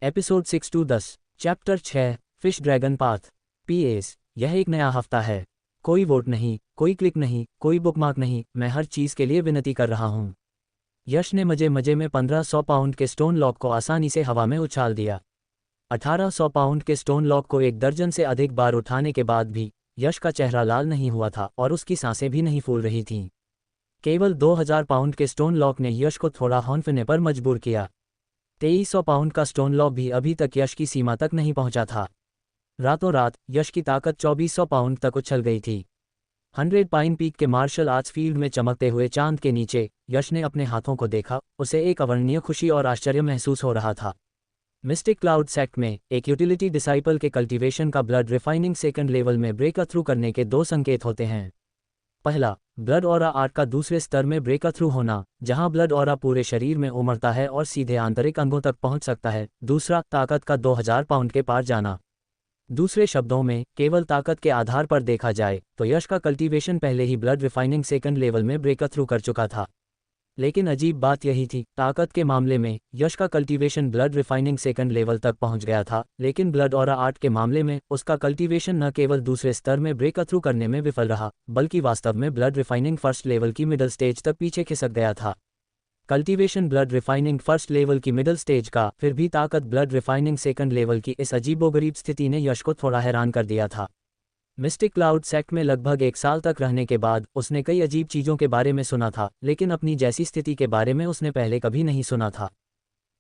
Episode 6 to 10 chapter 6 fish dragon path. PS, यह एक नया हफ्ता है। कोई वोट नहीं, कोई क्लिक नहीं, कोई बुकमार्क नहीं, मैं हर चीज़ के लिए विनती कर रहा हूँ। यश ने मजे मजे में 1500 पाउंड के स्टोन लॉक को आसानी से हवा में उछाल दिया। 1800 पाउंड के स्टोन लॉक को एक दर्जन से अधिक बार उठाने के बाद भी यश का चेहरा लाल नहीं हुआ था और उसकी सांसें भी नहीं फूल रही थीं। केवल 2000 पाउंड के स्टोन लॉक ने यश को थोड़ा हौंफने पर मजबूर किया। 2300 पाउंड का स्टोन लॉक भी अभी तक यश की सीमा तक नहीं पहुंचा था। रातों रात यश की ताकत 2400 पाउंड तक उछल गई थी। 100 पाइन पीक के मार्शल आर्ट्स फील्ड में चमकते हुए चांद के नीचे यश ने अपने हाथों को देखा। उसे एक अवर्णनीय खुशी और आश्चर्य महसूस हो रहा था। मिस्टिक क्लाउड सेक्ट में एक यूटिलिटी डिसाइपल के कल्टीवेशन का ब्लड रिफाइनिंग सेकंड लेवल में ब्रेक थ्रू करने के दो संकेत होते हैं। पहला, ब्लड ऑरा आर्ट का दूसरे स्तर में ब्रेक थ्रू होना, जहां ब्लड ऑरा पूरे शरीर में उमड़ता है और सीधे आंतरिक अंगों तक पहुंच सकता है। दूसरा, ताकत का 2000 पाउंड के पार जाना। दूसरे शब्दों में, केवल ताकत के आधार पर देखा जाए तो यश का कल्टीवेशन पहले ही ब्लड रिफाइनिंग सेकंड लेवल में ब्रेक थ्रू कर चुका था। लेकिन अजीब बात यही थी, ताकत के मामले में यश का cultivation blood refining second level तक पहुंच गया था, लेकिन ब्लड ऑरा आर्ट के मामले में उसका कल्टीवेशन न केवल दूसरे स्तर में ब्रेक थ्रू करने में विफल रहा, बल्कि वास्तव में ब्लड रिफाइनिंग फर्स्ट लेवल की मिडल स्टेज तक पीछे खिसक गया था। Cultivation blood refining first level की मिडल स्टेज का, फिर भी ताकत ब्लड रिफाइनिंग सेकंड लेवल की इस अजीबोगरीब स्थिति ने यश को थोड़ा हैरान कर दिया था। मिस्टिक क्लाउड सेक्ट में लगभग 1 साल तक रहने के बाद उसने कई अजीब चीज़ों के बारे में सुना था, लेकिन अपनी जैसी स्थिति के बारे में उसने पहले कभी नहीं सुना था।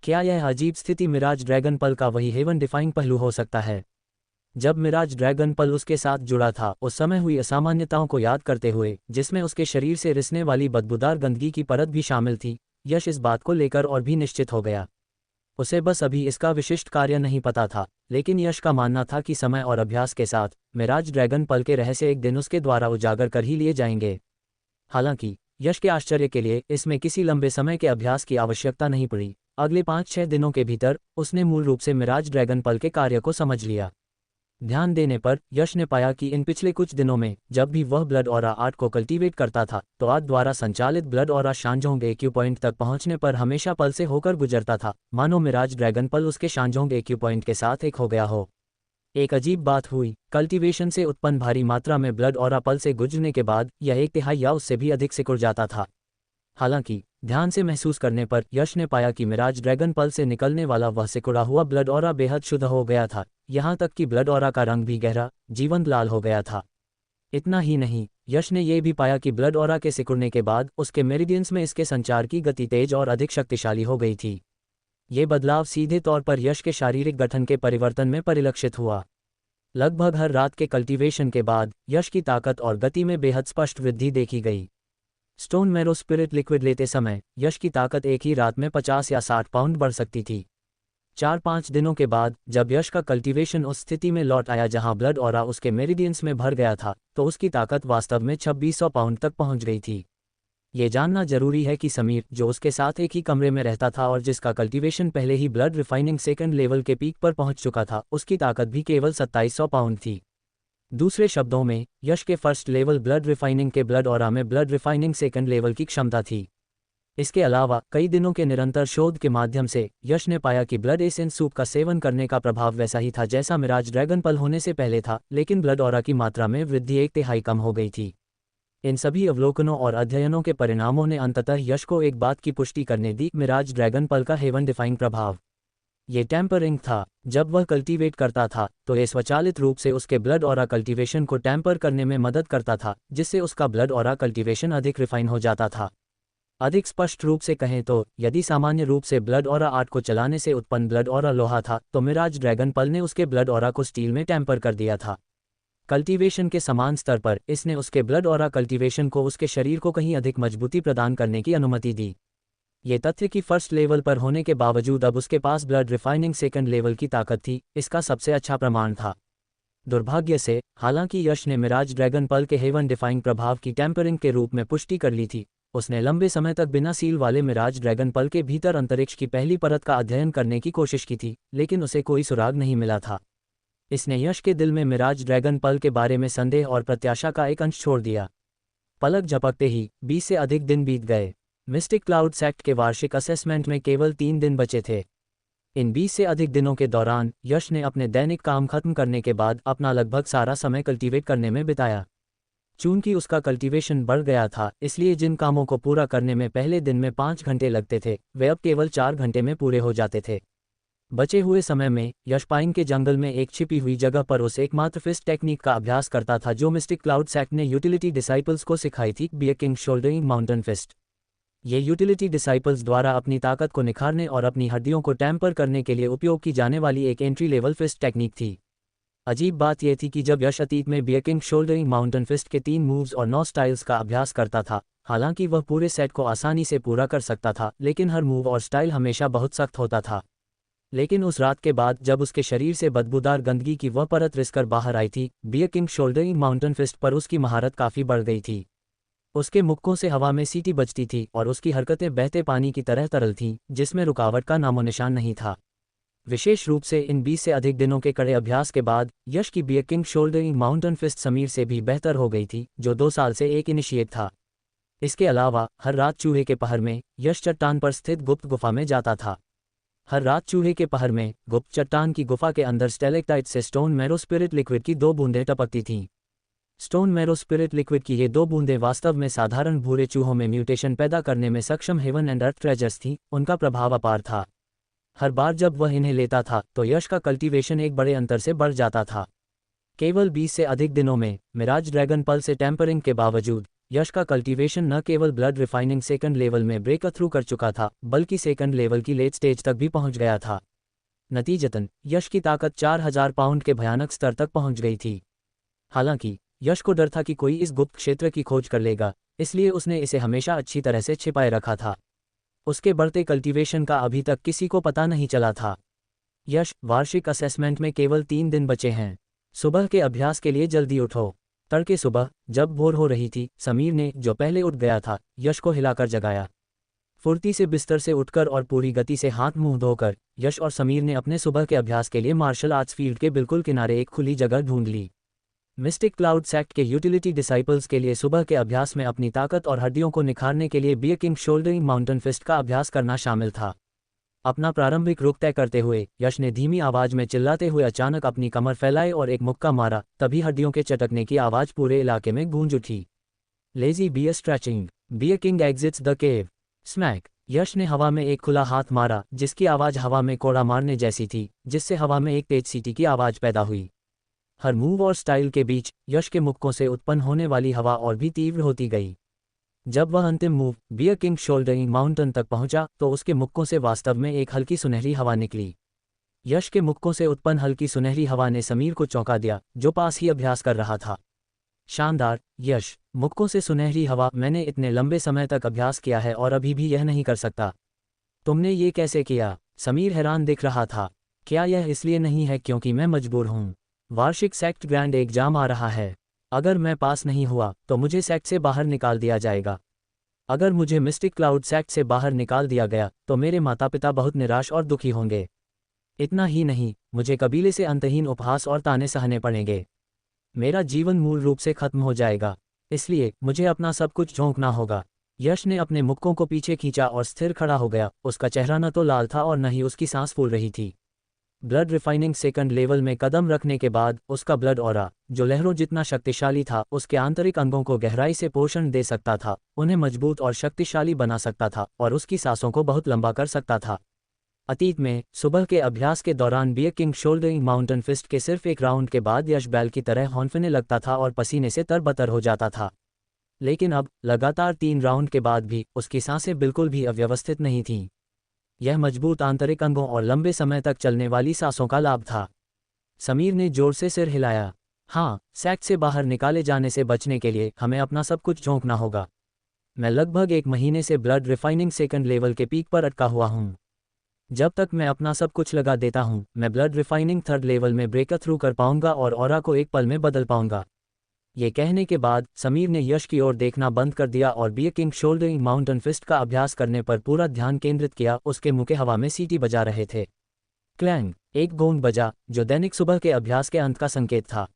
क्या यह अजीब स्थिति मिराज ड्रैगन पल का वही हेवन डिफाइंग पहलू हो सकता है? जब मिराज ड्रैगन पल उसके साथ जुड़ा था, उस समय हुई असामान्यताओं को याद करते हुए, जिसमें उसके शरीर से रिसने वाली बदबूदार गंदगी की परत भी शामिल थी, यश इस बात को लेकर और भी निश्चित हो गया। उसे बस अभी इसका विशिष्ट कार्य नहीं पता था, लेकिन यश का मानना था कि समय और अभ्यास के साथ मिराज ड्रैगन पल के रहस्य एक दिन उसके द्वारा उजागर कर ही लिए जाएंगे। हालांकि यश के आश्चर्य के लिए इसमें किसी लंबे समय के अभ्यास की आवश्यकता नहीं पड़ी। अगले 5-6 दिनों के भीतर उसने मूल रूप से मिराज ड्रैगन पल के कार्य को समझ लिया। ध्यान देने पर यश ने पाया कि इन पिछले कुछ दिनों में जब भी वह ब्लड ऑरा आर्ट को कल्टीवेट करता था, तो आर्ट द्वारा संचालित ब्लड ऑरा शांजोंग एक्यू पॉइंट तक पहुंचने पर हमेशा पल से होकर गुजरता था, मानो मिराज ड्रैगन पल उसके शांजोंग एक्यू पॉइंट के साथ एक हो गया हो। एक अजीब बात हुई, कल्टीवेशन से उत्पन्न भारी मात्रा में ब्लड ऑरा पल से गुजरने के बाद यह 1/3 या उससे भी अधिक सिकुड़ जाता था। हालांकि ध्यान से महसूस करने पर यश ने पाया कि मिराज ड्रैगन पल से निकलने वाला वह सिकुड़ा हुआ ब्लड ऑरा बेहद शुद्ध हो गया था, यहाँ तक कि ब्लड ऑरा का रंग भी गहरा, जीवंत लाल हो गया था। इतना ही नहीं, यश ने यह भी पाया कि ब्लड ऑरा के सिकुड़ने के बाद उसके मेरिडियंस में इसके संचार की गति तेज और अधिक शक्तिशाली हो गई थी। ये बदलाव सीधे तौर पर यश के शारीरिक गठन के परिवर्तन में परिलक्षित हुआ। लगभग हर रात के कल्टीवेशन के बाद यश की ताकत और गति में बेहद स्पष्ट वृद्धि देखी गई। स्टोन मैरो स्पिरिट लिक्विड लेते समय यश की ताकत एक ही रात में 50 या 60 पाउंड बढ़ सकती थी। 4-5 दिनों के बाद जब यश का कल्टीवेशन उस स्थिति में लौट आया जहां ब्लड ऑरा उसके मेरिडियंस में भर गया था, तो उसकी ताकत वास्तव में 2600 पाउंड तक पहुंच गई थी। ये जानना जरूरी है कि समीर, जो उसके साथ एक ही कमरे में रहता था और जिसका कल्टीवेशन पहले ही ब्लड रिफाइनिंग सेकंड लेवल के पीक पर पहुंच चुका था, उसकी ताकत भी केवल 2700 पाउंड थी। दूसरे शब्दों में, यश के फर्स्ट लेवल ब्लड रिफाइनिंग के ब्लड ऑरा में ब्लड रिफाइनिंग सेकंड लेवल की क्षमता थी। इसके अलावा कई दिनों के निरंतर शोध के माध्यम से यश ने पाया कि ब्लड एसेंस सूप का सेवन करने का प्रभाव वैसा ही था जैसा मिराज ड्रैगन पल होने से पहले था, लेकिन ब्लड ऑरा की मात्रा में वृद्धि 1/3 कम हो गई थी। इन सभी अवलोकनों और अध्ययनों के परिणामों ने अंततः यश को एक बात की पुष्टि करने दी, मिराज ड्रैगन पल का हेवन डिफाइंग प्रभाव। ये टेम्परिंग था। जब वह कल्टीवेट करता था तो ये स्वचालित रूप से उसके ब्लड ऑरा कल्टीवेशन को टेम्पर करने में मदद करता था, जिससे उसका ब्लड ऑरा कल्टीवेशन अधिक रिफाइन हो जाता था। अधिक स्पष्ट रूप से कहें तो, यदि सामान्य रूप से ब्लड ऑरा आर्ट को चलाने से उत्पन्न ब्लड ऑरा लोहा था, तो मिराज ड्रैगन पल ने उसके ब्लड ऑरा को स्टील में टेम्पर कर दिया था। कल्टीवेशन के समान स्तर पर इसने उसके ब्लड ऑरा कल्टीवेशन को उसके शरीर को कहीं अधिक मजबूती प्रदान करने की अनुमति दी। ये तथ्य कि फर्स्ट लेवल पर होने के बावजूद अब उसके पास ब्लड रिफाइनिंग सेकंड लेवल की ताकत थी, इसका सबसे अच्छा प्रमाण था। दुर्भाग्य से, हालांकि यश ने मिराज ड्रैगन पल के हेवन डिफाइंग प्रभाव की टेम्परिंग के रूप में पुष्टि कर ली थी, उसने लंबे समय तक बिना सील वाले मिराज ड्रैगन पल के भीतर अंतरिक्ष की पहली परत का अध्ययन करने की कोशिश की थी, लेकिन उसे कोई सुराग नहीं मिला था। इसने यश के दिल में मिराज ड्रैगन पल के बारे में संदेह और प्रत्याशा का एक अंश छोड़ दिया। पलक झपकते ही 20 से अधिक दिन बीत गए। मिस्टिक क्लाउड सेक्ट के वार्षिक असेसमेंट में केवल 3 दिन बचे थे। इन 20 से अधिक दिनों के दौरान यश ने अपने दैनिक काम खत्म करने के बाद अपना लगभग सारा समय कल्टीवेट करने में बिताया। चूंकि उसका कल्टीवेशन बढ़ गया था, इसलिए जिन कामों को पूरा करने में पहले दिन में 5 घंटे लगते थे, वे अब केवल 4 घंटे में पूरे हो जाते थे। बचे हुए समय में यश पाइन के जंगल में एक छिपी हुई जगह पर उस एकमात्र फिस्ट टेक्निक का अभ्यास करता था जो मिस्टिक क्लाउड सैक्ट ने यूटिलिटी डिसाइपल्स को सिखाई थी, bear king shouldering mountain fist. ये यूटिलिटी डिसाइपल्स द्वारा अपनी ताकत को निखारने और अपनी हड्डियों को टैम्पर करने के लिए उपयोग की जाने वाली एक एंट्री लेवल फिस्ट टेक्निक थी। अजीब बात यह थी कि जब यश अतीत में bear king shouldering mountain fist के 3 मूव्स और 9 स्टाइल्स का अभ्यास करता था, हालांकि वह पूरे सेट को आसानी से पूरा कर सकता था, लेकिन हर मूव और स्टाइल हमेशा बहुत सख्त होता था। लेकिन उस रात के बाद जब उसके शरीर से बदबूदार गंदगी की वह परत रिसकर बाहर आई थी, bear king shouldering mountain fist पर उसकी महारत काफ़ी बढ़ गई थी। उसके मुक्कों से हवा में सीटी बजती थी और उसकी हरकतें बहते पानी की तरह तरल थीं, जिसमें रुकावट का नामोनिशान नहीं था। विशेष रूप से इन 20 से अधिक दिनों के कड़े अभ्यास के बाद यश की bear king shouldering mountain fist Sameer से भी बेहतर हो गई थी, जो 2 साल से एक इनिशिएट था। इसके अलावा हर रात चूहे के पहर में यश चट्टान पर स्थित गुप्त गुफा में जाता था। हर रात चूहे के पहर में गुप्त चट्टान की गुफा के अंदर स्टेलेक्टाइट से स्टोन मैरो स्पिरिट लिक्विड की 2 बूंदें टपकती थीं। स्टोन मैरो स्पिरिट लिक्विड की ये 2 बूंदें वास्तव में साधारण भूरे चूहों में म्यूटेशन पैदा करने में सक्षम हेवन एंड अर्थ ट्रेजर्स थीं। उनका प्रभाव अपार था। हर बार जब वह इन्हें लेता था तो यश का कल्टीवेशन एक बड़े अंतर से बढ़ जाता था। केवल 20 से अधिक दिनों में मिराज ड्रैगन पल से टेम्परिंग के बावजूद यश का कल्टीवेशन न केवल ब्लड रिफाइनिंग सेकंड लेवल में ब्रेक थ्रू कर चुका था, बल्कि सेकंड लेवल की लेट स्टेज तक भी पहुंच गया था। नतीजतन यश की ताकत 4000 पाउंड के भयानक स्तर तक पहुंच गई थी। हालांकि यश को डर था कि कोई इस गुप्त क्षेत्र की खोज कर लेगा, इसलिए उसने इसे हमेशा अच्छी तरह से छिपाए रखा था। उसके बढ़ते कल्टीवेशन का अभी तक किसी को पता नहीं चला था। यश, वार्षिक असेसमेंट में केवल 3 दिन बचे हैं। सुबह के अभ्यास के लिए जल्दी उठो। तड़के सुबह जब भोर हो रही थी, समीर ने, जो पहले उठ गया था, यश को हिलाकर जगाया। फुर्ती से बिस्तर से उठकर और पूरी गति से हाथ मुंह धोकर यश और समीर ने अपने सुबह के अभ्यास के लिए मार्शल आर्ट्स फील्ड के बिल्कुल किनारे एक खुली जगह ढूंढ ली। मिस्टिक क्लाउड सैक्ट के यूटिलिटी डिसाइपल्स के लिए सुबह के अभ्यास में अपनी ताकत और हड्डियों को निखारने के लिए bear king shouldering mountain fist का अभ्यास करना शामिल था। अपना प्रारंभिक रुख तय करते हुए यश ने धीमी आवाज में चिल्लाते हुए अचानक अपनी कमर फैलाई और एक मुक्का मारा। तभी हड्डियों के चटकने की आवाज पूरे इलाके में गूंज उठी। Lazy bear stretching, bear king exits the cave. Smack. Yash ने हवा में एक खुला हाथ मारा, जिसकी आवाज हवा में कोड़ा मारने जैसी थी, जिससे हवा में एक तेज सीटी की आवाज पैदा हुई। हर मूव और स्टाइल के बीच यश के मुक्कों से उत्पन्न होने वाली हवा और भी तीव्र होती गई। जब वह अंतिम move bear king shouldering mountain तक पहुंचा तो उसके मुक्कों से वास्तव में एक हल्की सुनहरी हवा निकली। यश के मुक्कों से उत्पन्न हल्की सुनहरी हवा ने समीर को चौंका दिया, जो पास ही अभ्यास कर रहा था। शानदार यश, मुक्कों से सुनहरी हवा। मैंने इतने लंबे समय तक अभ्यास किया है और अभी भी यह नहीं कर सकता। तुमने ये कैसे किया? समीर हैरान दिख रहा था। क्या यह इसलिए नहीं है क्योंकि मैं मजबूर हूँ? वार्षिक सेक्ट ग्रैंड एग्जाम आ रहा है। अगर मैं पास नहीं हुआ तो मुझे सेक्ट से बाहर निकाल दिया जाएगा। अगर मुझे मिस्टिक क्लाउड सेक्ट से बाहर निकाल दिया गया तो मेरे माता पिता बहुत निराश और दुखी होंगे। इतना ही नहीं, मुझे कबीले से अंतहीन उपहास और ताने सहने पड़ेंगे। मेरा जीवन मूल रूप से खत्म हो जाएगा। इसलिए मुझे अपना सब कुछ झोंकना होगा। यश ने अपने मुक्कों को पीछे खींचा और स्थिर खड़ा हो गया। उसका चेहरा न तो लाल था और न ही उसकी सांस फूल रही थी। ब्लड रिफाइनिंग सेकंड लेवल में कदम रखने के बाद उसका ब्लड ऑरा, जो लहरों जितना शक्तिशाली था, उसके आंतरिक अंगों को गहराई से पोषण दे सकता था, उन्हें मजबूत और शक्तिशाली बना सकता था और उसकी सांसों को बहुत लंबा कर सकता था। अतीत में सुबह के अभ्यास के दौरान bear king shouldering mountain fist के सिर्फ एक राउंड के बाद यश बैल की तरह हौंफने लगता था और पसीने से तरबतर हो जाता था। लेकिन अब लगातार 3 राउंड के बाद भी उसकी सांसें बिल्कुल भी अव्यवस्थित नहीं थीं। यह मजबूत आंतरिक अंगों और लंबे समय तक चलने वाली सांसों का लाभ था। समीर ने जोर से सिर हिलाया। हाँ, सेक्ट से बाहर निकाले जाने से बचने के लिए हमें अपना सब कुछ झोंकना होगा। मैं लगभग 1 महीने से ब्लड रिफाइनिंग सेकंड लेवल के पीक पर अटका हुआ हूँ। जब तक मैं अपना सब कुछ लगा देता हूँ, मैं ब्लड रिफाइनिंग थर्ड लेवल में ब्रेक थ्रू कर पाऊंगा और ऑरा को एक पल में बदल पाऊंगा। ये कहने के बाद समीर ने यश की ओर देखना बंद कर दिया और bear king shouldering mountain fist का अभ्यास करने पर पूरा ध्यान केंद्रित किया। उसके मुंह के हवा में सीटी बजा रहे थे। क्लैंग, एक गोंग बजा, जो दैनिक सुबह के अभ्यास के अंत का संकेत था।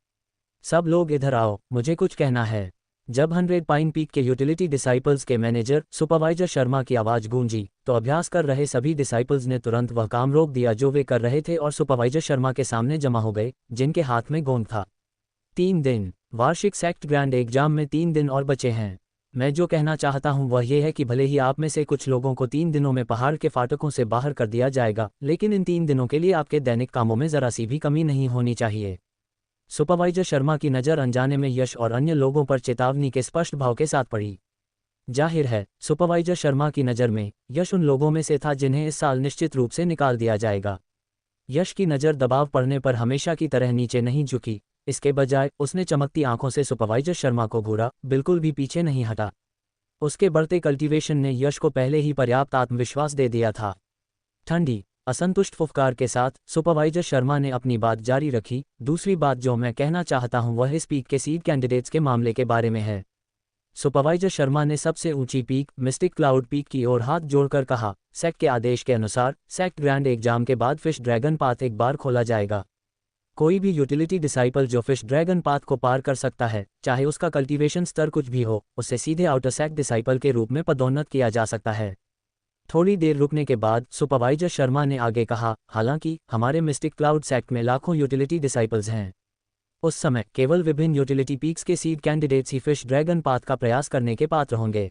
सब लोग इधर आओ, मुझे कुछ कहना है। जब 100 पाइन पीक के यूटिलिटी डिसाइपल्स के मैनेजर सुपरवाइजर शर्मा की आवाज़ गूंजी तो अभ्यास कर रहे सभी डिसाइपल्स ने तुरंत वह काम रोक दिया जो वे कर रहे थे और सुपरवाइजर शर्मा के सामने जमा हो गए, जिनके हाथ में गोंद था। 3 दिन। वार्षिक सेक्ट ग्रैंड एग्जाम में 3 दिन और बचे हैं। मैं जो कहना चाहता हूं वह यह है कि भले ही आप में से कुछ लोगों को 3 दिनों में पहाड़ के फाटकों से बाहर कर दिया जाएगा, लेकिन इन 3 दिनों के लिए आपके दैनिक कामों में जरा सी भी कमी नहीं होनी चाहिए। सुपरवाइजर शर्मा की नज़र अनजाने में यश और अन्य लोगों पर चेतावनी के स्पष्ट भाव के साथ पड़ी। जाहिर है, सुपरवाइजर शर्मा की नज़र में यश उन लोगों में से था जिन्हें इस साल निश्चित रूप से निकाल दिया जाएगा। यश की नज़र दबाव पड़ने पर हमेशा की तरह नीचे नहीं झुकी, इसके बजाय उसने चमकती आंखों से सुपरवाइजर शर्मा को घूरा, बिल्कुल भी पीछे नहीं हटा। उसके बढ़ते कल्टीवेशन ने यश को पहले ही पर्याप्त आत्मविश्वास दे दिया था। ठंडी, असंतुष्ट फुफकार के साथ सुपरवाइजर शर्मा ने अपनी बात जारी रखी। दूसरी बात जो मैं कहना चाहता हूं वह इस पीक के सीड कैंडिडेट्स के मामले के बारे में है। सुपरवाइजर शर्मा ने सबसे ऊंची पीक मिस्टिक क्लाउड पीक की ओर हाथ जोड़कर कहा, सेक्ट के आदेश के अनुसार सेक्ट ग्रैंड एग्जाम के बाद फिश ड्रैगन पाथ एक बार खोला जाएगा। कोई भी यूटिलिटी डिसाइपल जो फिश ड्रैगन पाथ को पार कर सकता है, चाहे उसका कल्टीवेशन स्तर कुछ भी हो, उसे सीधे आउटर सेक्ट डिसाइपल के रूप में पदोन्नत किया जा सकता है। थोड़ी देर रुकने के बाद सुपरवाइजर शर्मा ने आगे कहा, हालांकि हमारे मिस्टिक क्लाउड सेक्ट में लाखों यूटिलिटी डिसाइपल्स हैं। उस समय केवल विभिन्न यूटिलिटी पीक्स के सीड कैंडिडेट्स ही फिश ड्रैगन पाथ का प्रयास करने के पात्र होंगे।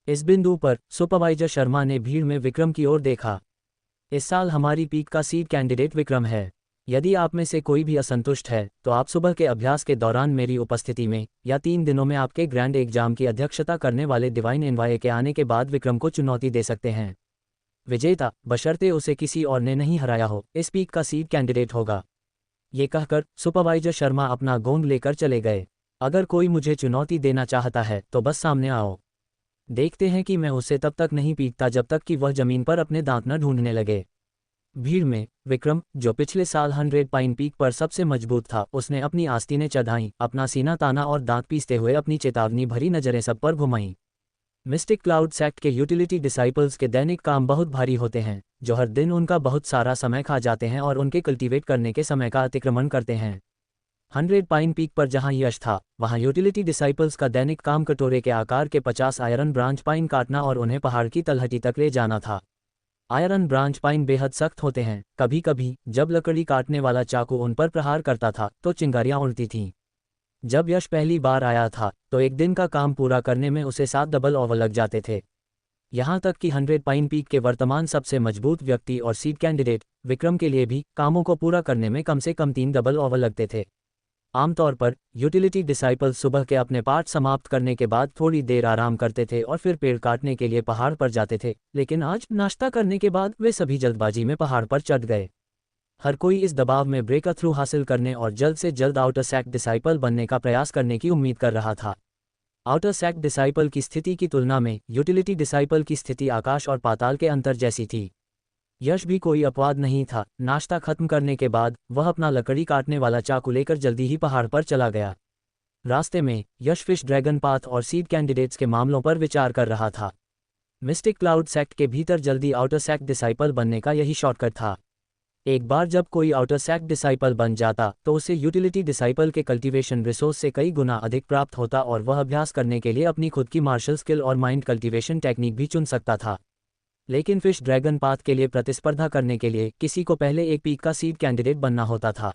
इस बिंदु पर सुपरवाइजर शर्मा ने भीड़ में विक्रम की ओर देखा। इस साल हमारी पीक का सीड कैंडिडेट विक्रम है। यदि आप में से कोई भी असंतुष्ट है तो आप सुबह के अभ्यास के दौरान मेरी उपस्थिति में या 3 दिनों में आपके ग्रैंड एग्जाम की अध्यक्षता करने वाले डिवाइन एनवाई के आने के बाद विक्रम को चुनौती दे सकते हैं। विजेता, बशर्ते उसे किसी और ने नहीं हराया हो, इस पीक का सीड कैंडिडेट होगा। ये कहकर सुपरवाइजर शर्मा अपना गोंद लेकर चले गए। अगर कोई मुझे चुनौती देना चाहता है तो बस सामने आओ। देखते हैं कि मैं उसे तब तक नहीं पीटता जब तक कि वह जमीन पर अपने दांत न ढूंढने लगे। भीड़ में विक्रम, जो पिछले साल 100 पाइन पीक पर सबसे मजबूत था, उसने अपनी आस्तीनें चढ़ाईं, अपना सीना ताना और दांत पीसते हुए अपनी चेतावनी भरी नजरें सब पर घुमाईं। मिस्टिक क्लाउड सेक्ट के यूटिलिटी डिसाइपल्स के दैनिक काम बहुत भारी होते हैं, जो हर दिन उनका बहुत सारा समय खा जाते हैं और उनके कल्टीवेट करने के समय का अतिक्रमण करते हैं। 100 पाइन पीक पर जहां यश था, वहां यूटिलिटी डिसाइपल्स का दैनिक काम कटोरे के आकार के 50 आयरन ब्रांच पाइन काटना और उन्हें पहाड़ की तलहटी तक ले जाना था। आयरन ब्रांच पाइन बेहद सख्त होते हैं। कभी कभी जब लकड़ी काटने वाला चाकू उन पर प्रहार करता था तो चिंगारियां उड़ती थीं। जब यश पहली बार आया था तो एक दिन का काम पूरा करने में उसे 7 डबल ओवर लग जाते थे। यहाँ तक कि 100 पाइन पीक के वर्तमान सबसे मजबूत व्यक्ति और सीड कैंडिडेट विक्रम के लिए भी कामों को पूरा करने में कम से कम 3 डबल ओवर लगते थे। आमतौर पर यूटिलिटी डिसाइपल सुबह के अपने पाठ समाप्त करने के बाद थोड़ी देर आराम करते थे और फिर पेड़ काटने के लिए पहाड़ पर जाते थे, लेकिन आज नाश्ता करने के बाद वे सभी जल्दबाजी में पहाड़ पर चढ़ गए। हर कोई इस दबाव में ब्रेक थ्रू हासिल करने और जल्द से जल्द आउटर सेक्ट डिसाइपल बनने का प्रयास करने की उम्मीद कर रहा था। आउटर सेक्ट डिसाइपल की स्थिति की तुलना में यूटिलिटी डिसाइपल की स्थिति आकाश और पाताल के अंतर जैसी थी। यश भी कोई अपवाद नहीं था। नाश्ता खत्म करने के बाद वह अपना लकड़ी काटने वाला चाकू लेकर जल्दी ही पहाड़ पर चला गया। रास्ते में यश फिश ड्रैगन पाथ और सीड कैंडिडेट्स के मामलों पर विचार कर रहा था। मिस्टिक क्लाउड सेक्ट के भीतर जल्दी आउटर सेक्ट डिसाइपल बनने का यही शॉर्टकट था। एक बार जब कोई आउटर सेक्ट डिसाइपल बन जाता तो उसे यूटिलिटी डिसाइपल के कल्टीवेशन रिसोर्स से कई गुना अधिक प्राप्त होता और वह अभ्यास करने के लिए अपनी खुद की मार्शल स्किल और माइंड कल्टीवेशन टेक्निक भी चुन सकता था। लेकिन फिश ड्रैगन पाथ के लिए प्रतिस्पर्धा करने के लिए किसी को पहले एक पीक का सीड कैंडिडेट बनना होता था।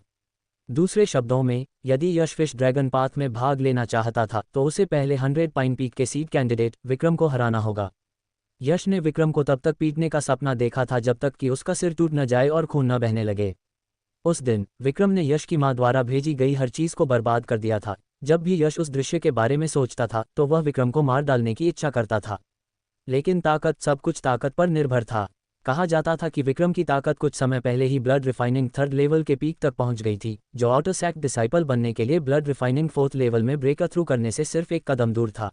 दूसरे शब्दों में, यदि यश फिश ड्रैगन पाथ में भाग लेना चाहता था तो उसे पहले 100 पाइन पीक के सीड कैंडिडेट विक्रम को हराना होगा। यश ने विक्रम को तब तक पीटने का सपना देखा था जब तक कि उसका सिर टूट न जाए और खून न बहने लगे। उस दिन विक्रम ने यश की मां द्वारा भेजी गई हर चीज को बर्बाद कर दिया था। जब भी यश उस दृश्य के बारे में सोचता था तो वह विक्रम को मार डालने की इच्छा करता था। लेकिन ताकत, सब कुछ ताकत पर निर्भर था। कहा जाता था कि विक्रम की ताकत कुछ समय पहले ही ब्लड रिफाइनिंग 3rd लेवल के पीक तक पहुंच गई थी, जो आउटर सेक्ट डिसाइपल बनने के लिए ब्लड रिफाइनिंग 4th लेवल में ब्रेक थ्रू करने से सिर्फ एक कदम दूर था।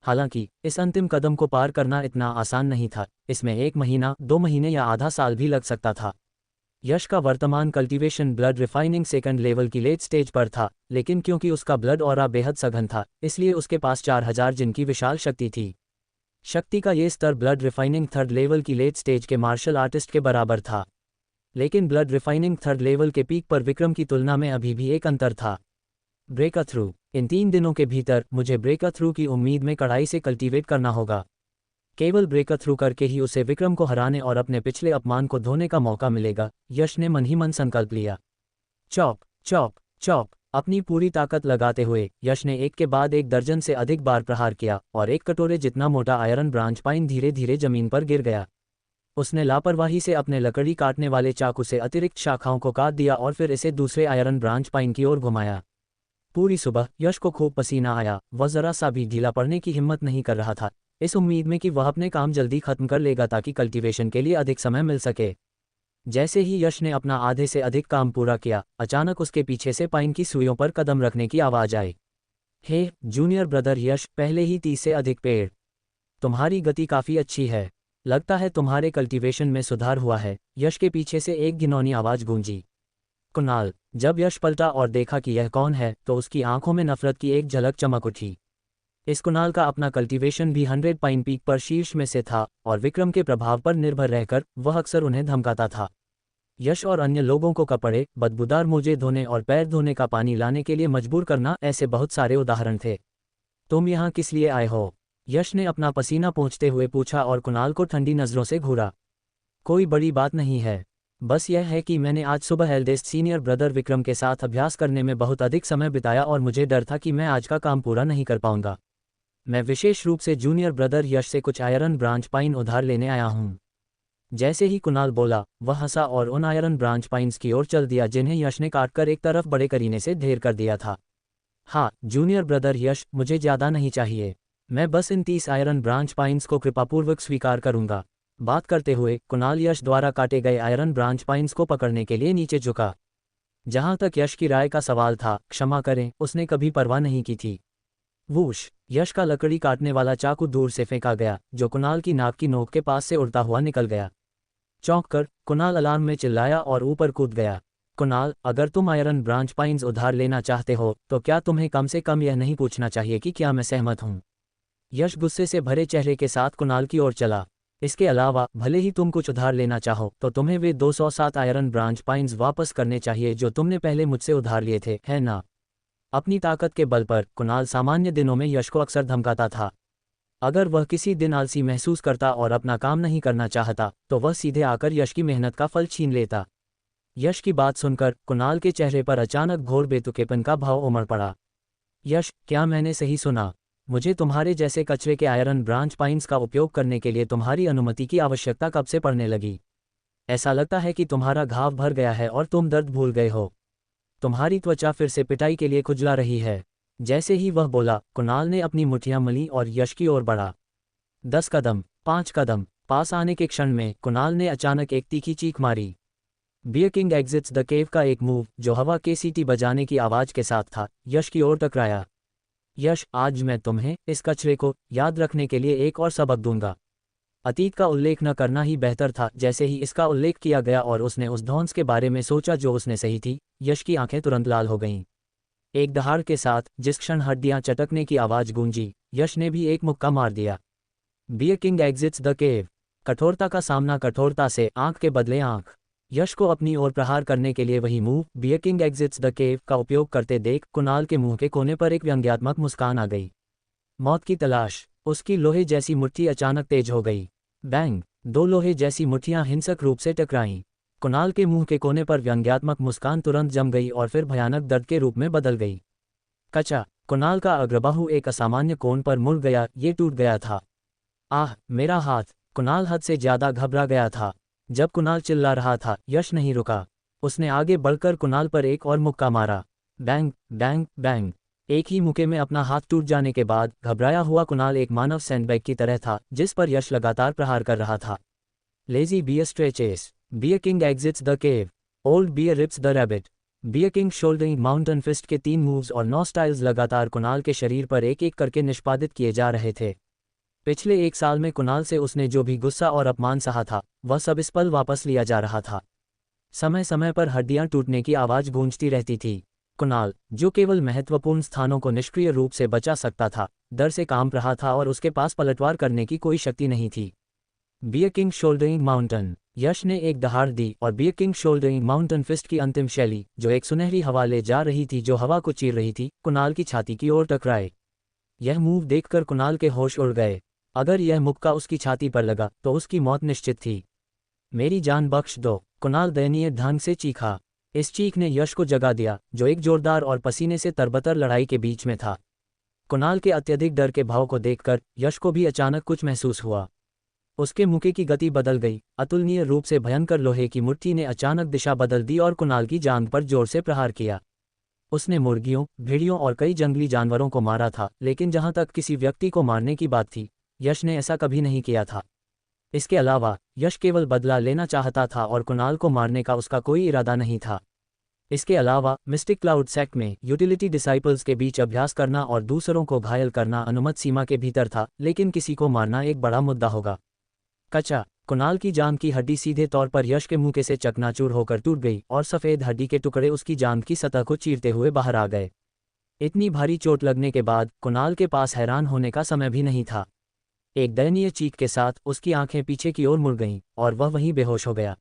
हालांकि इस अंतिम कदम को पार करना इतना आसान नहीं था। इसमें 1 महीना, 2 महीने या आधा साल भी लग सकता था। यश का वर्तमान cultivation blood refining 2nd level की लेट स्टेज पर था, लेकिन क्योंकि उसका ब्लड ऑरा बेहद सघन था, इसलिए उसके पास 4000 जिन की विशाल शक्ति थी। शक्ति का ये स्तर ब्लड रिफाइनिंग 3rd लेवल की लेट स्टेज के मार्शल आर्टिस्ट के बराबर था। लेकिन ब्लड रिफाइनिंग 3rd लेवल के पीक पर विक्रम की तुलना में अभी भी एक अंतर था। Break through. इन 3 दिनों के भीतर मुझे ब्रेक थ्रू की उम्मीद में कड़ाई से कल्टीवेट करना होगा। केवल ब्रेक थ्रू करके ही उसे विक्रम को हराने और अपने पिछले अपमान को धोने का मौका मिलेगा, यश ने मन ही मन संकल्प लिया। Chop chop chop. अपनी पूरी ताकत लगाते हुए यश ने एक के बाद एक दर्जन से अधिक बार प्रहार किया और एक कटोरे जितना मोटा आयरन ब्रांच पाइन धीरे धीरे जमीन पर गिर गया। उसने लापरवाही से अपने लकड़ी काटने वाले चाकू से अतिरिक्त शाखाओं को काट दिया और फिर इसे दूसरे आयरन ब्रांच पाइन की ओर घुमाया। पूरी सुबह यश को खूब पसीना आया, वह जरा सा भी ढीला पड़ने की हिम्मत नहीं कर रहा था, इस उम्मीद में कि वह अपने काम जल्दी खत्म कर लेगा ताकि कल्टीवेशन के लिए अधिक समय मिल सके। जैसे ही यश ने अपना आधे से अधिक काम पूरा किया, अचानक उसके पीछे से पाइन की सुइयों पर कदम रखने की आवाज आई। हे जूनियर ब्रदर यश, पहले ही 30 से अधिक पेड़। तुम्हारी गति काफी अच्छी है, लगता है तुम्हारे कल्टीवेशन में सुधार हुआ है। यश के पीछे से एक घिनौनी आवाज गूंजी। कुणाल। जब यश पलटा और देखा कि यह कौन है तो उसकी आंखों में नफरत की एक झलक चमक उठी। इस कुणाल का अपना कल्टीवेशन भी 100 पाइन पीक पर शीर्ष में से था और विक्रम के प्रभाव पर निर्भर रहकर वह अक्सर उन्हें धमकाता था। यश और अन्य लोगों को कपड़े, बदबूदार मोजे धोने और पैर धोने का पानी लाने के लिए मजबूर करना, ऐसे बहुत सारे उदाहरण थे। तुम यहाँ किस लिए आए हो? यश ने अपना पसीना पोंछते हुए पूछा और कुणाल को ठंडी नजरों से घूरा। कोई बड़ी बात नहीं है, बस यह है कि मैंने आज सुबह एल्डेस्ट सीनियर ब्रदर विक्रम के साथ अभ्यास करने में बहुत अधिक समय बिताया और मुझे डर था कि मैं आज का काम पूरा नहीं कर पाऊंगा। मैं विशेष रूप से जूनियर ब्रदर यश से कुछ आयरन ब्रांच पाइन उधार लेने आया हूँ। जैसे ही कुणाल बोला, वह हंसा और उन आयरन ब्रांच पाइन्स की ओर चल दिया जिन्हें यश ने काटकर एक तरफ बड़े करीने से ढेर कर दिया था। हाँ जूनियर ब्रदर यश, मुझे ज़्यादा नहीं चाहिए, मैं बस इन 30 आयरन ब्रांच पाइन्स को कृपापूर्वक स्वीकार करूंगा। बात करते हुए कुणाल यश द्वारा काटे गए आयरन ब्रांच पाइन्स को पकड़ने के लिए नीचे झुका। जहां तक यश की राय का सवाल था, क्षमा करें, उसने कभी परवाह नहीं की थी। वूश। यश का लकड़ी काटने वाला चाकू दूर से फेंका गया, जो कुणाल की नाक की नोक के पास से उड़ता हुआ निकल गया। चौंक कर कुणाल अलार्म में चिल्लाया और ऊपर कूद गया। कुणाल, अगर तुम आयरन ब्रांच पाइन्स उधार लेना चाहते हो तो क्या तुम्हें कम से कम यह नहीं पूछना चाहिए कि क्या मैं सहमत हूँ? यश गुस्से से भरे चेहरे के साथ कुणाल की ओर चला। इसके अलावा भले ही तुम कुछ उधार लेना चाहो तो तुम्हें वे 207 आयरन ब्रांच पाइन्स वापस करने चाहिए जो तुमने पहले मुझसे उधार लिए थे, है ना? अपनी ताकत के बल पर कुणाल सामान्य दिनों में यश को अक्सर धमकाता था। अगर वह किसी दिन आलसी महसूस करता और अपना काम नहीं करना चाहता तो वह सीधे आकर यश की मेहनत का फल छीन लेता। यश की बात सुनकर कुणाल के चेहरे पर अचानक घोर बेतुकेपन का भाव उमड़ पड़ा। यश, क्या मैंने सही सुना? मुझे तुम्हारे जैसे कचरे के आयरन ब्रांच पाइन्स का उपयोग करने के लिए तुम्हारी अनुमति की आवश्यकता कब से पड़ने लगी? ऐसा लगता है कि तुम्हारा घाव भर गया है और तुम दर्द भूल गए हो। तुम्हारी त्वचा फिर से पिटाई के लिए खुजला रही है। जैसे ही वह बोला, कुणाल ने अपनी मुठ्ठियां मली और यश की ओर बढ़ा। 10 कदम, 5 कदम पास आने के क्षण में कुणाल ने अचानक एक तीखी चीख मारी। Bear king exits the cave का एक मूव, जो हवा के सीटी बजाने की आवाज के साथ था, यश की ओर टकराया। यश, आज मैं तुम्हें इस कचरे को याद रखने के लिए एक और सबक दूंगा। अतीत का उल्लेख न करना ही बेहतर था। जैसे ही इसका उल्लेख किया गया और उसने उस धौंस के बारे में सोचा जो उसने सही थी, यश की आंखें तुरंत लाल हो गईं। एक दहाड़ के साथ जिस क्षण हड्डियां चटकने की आवाज गूंजी, यश ने भी एक मुक्का मार दिया। Bear king exits the cave. कठोरता का सामना कठोरता से, आंख के बदले आंख। यश को अपनी ओर प्रहार करने के लिए वही move, bear king exits the cave, का उपयोग करते देख कुणाल के मुंह के कोने पर एक व्यंग्यात्मक मुस्कान आ गई। मौत की तलाश। उसकी लोहे जैसी मुट्ठी अचानक तेज हो गई। बैंग। 2 लोहे जैसी मुट्ठियां हिंसक रूप से टकराईं। कुणाल के मुंह के कोने पर व्यंग्यात्मक मुस्कान तुरंत जम गई और फिर भयानक दर्द के रूप में बदल गई। कचा। कुणाल का अग्रबाहु एक असामान्य कोण पर मुड़ गया, ये टूट गया था। आह, मेरा हाथ! कुणाल हद से ज्यादा घबरा गया था। जब कुणाल चिल्ला रहा था, यश नहीं रुका। उसने आगे बढ़कर कुणाल पर एक और मुक्का मारा। Bang bang bang. एक ही मुक्के में अपना हाथ टूट जाने के बाद घबराया हुआ कुणाल एक मानव सैंडबैग की तरह था जिस पर यश लगातार प्रहार कर रहा था। Lazy bear stretches. Bear king exits the cave. Old bear rips the rabbit. Bear king shouldering mountain fist के 3 मूव्स और 9 स्टाइल्स लगातार कुणाल के शरीर पर एक एक करके निष्पादित किए जा रहे थे। पिछले 1 साल में कुणाल से उसने जो भी गुस्सा और अपमान सहा था, वह सब इस पल वापस लिया जा रहा था। समय समय पर हड्डियां टूटने की आवाज गूंजती रहती थी। कुणाल, जो केवल महत्वपूर्ण स्थानों को निष्क्रिय रूप से बचा सकता था, डर से कांप रहा था और उसके पास पलटवार करने की कोई शक्ति नहीं थी। Bear king shouldering mountain. Yash ने एक दहाड़ दी और bear king shouldering mountain fist की अंतिम शैली, जो एक सुनहरी हवा ले जा रही थी जो हवा को चीर रही थी, कुणाल की छाती की ओर टकराए। यह मूव देखकर कुणाल के होश उड़ गए। अगर यह मुक्का उसकी छाती पर लगा तो उसकी मौत निश्चित थी। मेरी जान बख्श दो, कुणाल दयनीय ढंग से चीखा। इस चीख ने यश को जगा दिया, जो एक जोरदार और पसीने से तरबतर लड़ाई के बीच में था। कुणाल के अत्यधिक डर के भाव को देखकर यश को भी अचानक कुछ महसूस हुआ। उसके मुक्के की गति बदल गई। अतुलनीय रूप से भयंकर लोहे की मुट्ठी ने अचानक दिशा बदल दी और कुणाल की जांघ पर जोर से प्रहार किया। उसने मुर्गियों, भेड़ियों और कई जंगली जानवरों को मारा था, लेकिन जहां तक किसी व्यक्ति को मारने की बात थी, यश ने ऐसा कभी नहीं किया था। इसके अलावा यश केवल बदला लेना चाहता था और कुणाल को मारने का उसका कोई इरादा नहीं था। इसके अलावा मिस्टिक क्लाउड सेक्ट में यूटिलिटी डिसाइपल्स के बीच अभ्यास करना और दूसरों को घायल करना अनुमत सीमा के भीतर था, लेकिन किसी को मारना एक बड़ा मुद्दा होगा। कचा, कुणाल की जांघ की हड्डी सीधे तौर पर यश के मुंह से चकनाचूर होकर टूट गई और सफ़ेद हड्डी के टुकड़े उसकी जांघ की सतह को चीरते हुए बाहर आ गए। इतनी भारी चोट लगने के बाद कुणाल के पास हैरान होने का समय भी नहीं था। एक दयनीय चीख के साथ उसकी आंखें पीछे की ओर मुड़ गईं और वह वहीं बेहोश हो गया।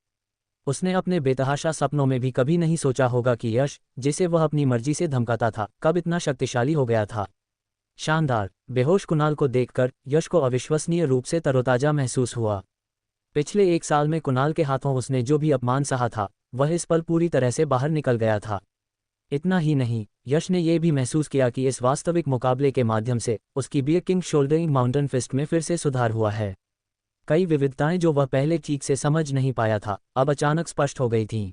उसने अपने बेतहाशा सपनों में भी कभी नहीं सोचा होगा कि यश, जिसे वह अपनी मर्जी से धमकाता था, कब इतना शक्तिशाली हो गया था। शानदार। बेहोश कुणाल को देखकर यश को अविश्वसनीय रूप से तरोताजा महसूस हुआ। पिछले 1 साल में कुणाल के हाथों उसने जो भी अपमान सहा था, वह इस पल पूरी तरह से बाहर निकल गया था। इतना ही नहीं, यश ने यह भी महसूस किया कि इस वास्तविक मुकाबले के माध्यम से उसकी bear king shouldering mountain fist में फिर से सुधार हुआ है। कई विविधताएं जो वह पहले ठीक से समझ नहीं पाया था, अब अचानक स्पष्ट हो गई थीं।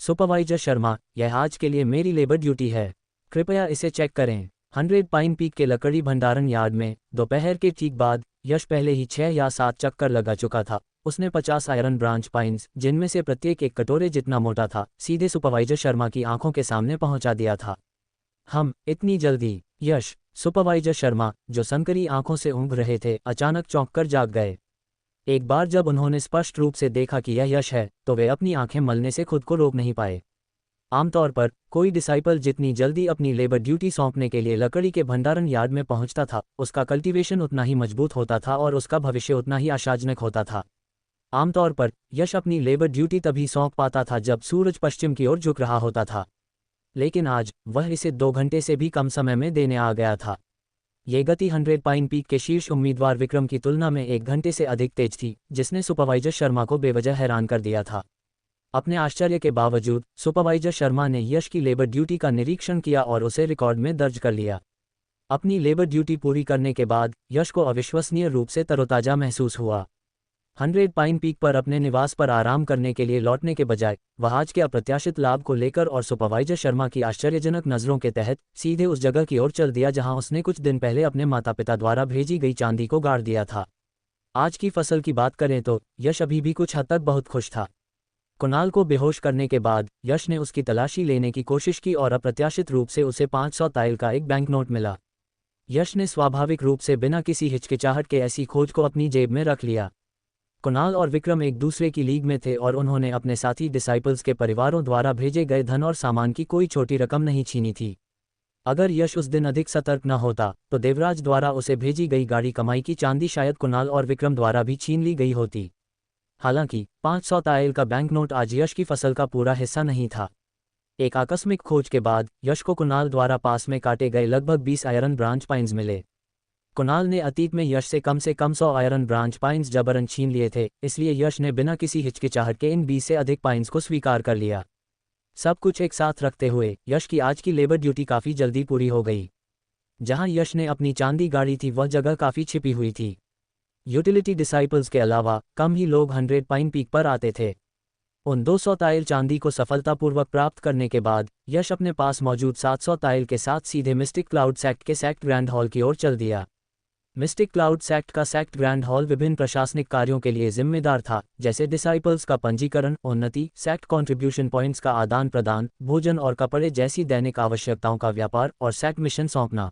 सुपरवाइजर शर्मा, यह आज के लिए मेरी लेबर ड्यूटी है। कृपया इसे चेक करें। 100 पाइन पीक के लकड़ी भंडारण यार्ड में दोपहर के ठीक बाद यश पहले ही 6 या 7 चक्कर लगा चुका था। उसने 50 आयरन ब्रांच पाइन्स, जिनमें से प्रत्येक एक कटोरे जितना मोटा था, सीधे सुपरवाइजर शर्मा की आंखों के सामने पहुंचा दिया था। इतनी जल्दी? यश, सुपरवाइजर शर्मा, जो सनकरी आंखों से ऊँघ रहे थे, अचानक चौंक कर जाग गए। एक बार जब उन्होंने स्पष्ट रूप से देखा कि यह यश है, तो वे अपनी आंखें मलने से खुद को रोक नहीं पाए। आमतौर पर कोई डिसाइपल जितनी जल्दी अपनी लेबर ड्यूटी सौंपने के लिए लकड़ी के भंडारण यार्ड में पहुंचता था, उसका कल्टीवेशन उतना ही मजबूत होता था और उसका भविष्य उतना ही आशाजनक होता था। आमतौर पर यश अपनी लेबर ड्यूटी तभी सौंप पाता था जब सूरज पश्चिम की ओर झुक रहा होता था, लेकिन आज वह इसे 2 घंटे से भी कम समय में देने आ गया था। ये गति 100 पाइन पीक के शीर्ष उम्मीदवार विक्रम की तुलना में 1 घंटे से अधिक तेज थी, जिसने सुपरवाइजर शर्मा को बेवजह हैरान कर दिया था। अपने आश्चर्य के बावजूद सुपरवाइजर शर्मा ने यश की लेबर ड्यूटी का निरीक्षण किया और उसे रिकॉर्ड में दर्ज कर लिया। अपनी लेबर ड्यूटी पूरी करने के बाद यश को अविश्वसनीय रूप से तरोताजा महसूस हुआ। 100 पाइन पीक पर अपने निवास पर आराम करने के लिए लौटने के बजाय वह आज के अप्रत्याशित लाभ को लेकर और सुपरवाइजर शर्मा की आश्चर्यजनक नज़रों के तहत सीधे उस जगह की ओर चल दिया जहां उसने कुछ दिन पहले अपने माता पिता द्वारा भेजी गई चांदी को गाड़ दिया था। आज की फसल की बात करें तो यश अभी भी कुछ हद तक बहुत खुश था। कुणाल को बेहोश करने के बाद यश ने उसकी तलाशी लेने की कोशिश की और अप्रत्याशित रूप से उसे 500 ताइल का एक बैंक नोट मिला। यश ने स्वाभाविक रूप से बिना किसी हिचकिचाहट के ऐसी खोज को अपनी जेब में रख लिया। कुणाल और विक्रम एक दूसरे की लीग में थे और उन्होंने अपने साथी डिसाइपल्स के परिवारों द्वारा भेजे गए धन और सामान की कोई छोटी रकम नहीं छीनी थी। अगर यश उस दिन अधिक सतर्क न होता तो देवराज द्वारा उसे भेजी गई गाड़ी कमाई की चांदी शायद कुणाल और विक्रम द्वारा भी छीन ली गई होती। हालांकि 500 ताइल का बैंक नोट आज यश की फसल का पूरा हिस्सा नहीं था। एक आकस्मिक खोज के बाद यश को कुणाल द्वारा पास में काटे गए लगभग 20 आयरन ब्रांच पाइन्स मिले। कुणाल ने अतीत में यश से कम 100 आयरन ब्रांच पाइन्स जबरन छीन लिए थे, इसलिए यश ने बिना किसी हिचकिचाहट के इन 20 से अधिक पाइन्स को स्वीकार कर लिया। सब कुछ एक साथ रखते हुए यश की आज की लेबर ड्यूटी काफ़ी जल्दी पूरी हो गई। जहां यश ने अपनी चांदी गाड़ी थी वह जगह काफ़ी छिपी हुई थी। यूटिलिटी डिसाइपल्स के अलावा कम ही लोग 100 पाइन पीक पर आते थे। उन 200 ताइल चांदी को सफलतापूर्वक प्राप्त करने के बाद यश अपने पास मौजूद 700 ताइल के साथ सीधे मिस्टिक क्लाउड सेक्ट के सेक्ट ग्रैंड हॉल की ओर चल दिया। मिस्टिक क्लाउड सेक्ट का सेक्ट ग्रैंड हॉल विभिन्न प्रशासनिक कार्यों के लिए जिम्मेदार था, जैसे डिसाइपल्स का पंजीकरण, उन्नति, सेक्ट कंट्रीब्यूशन पॉइंट्स का आदान प्रदान, भोजन और कपड़े जैसी दैनिक आवश्यकताओं का व्यापार और सेक्ट मिशन सौंपना।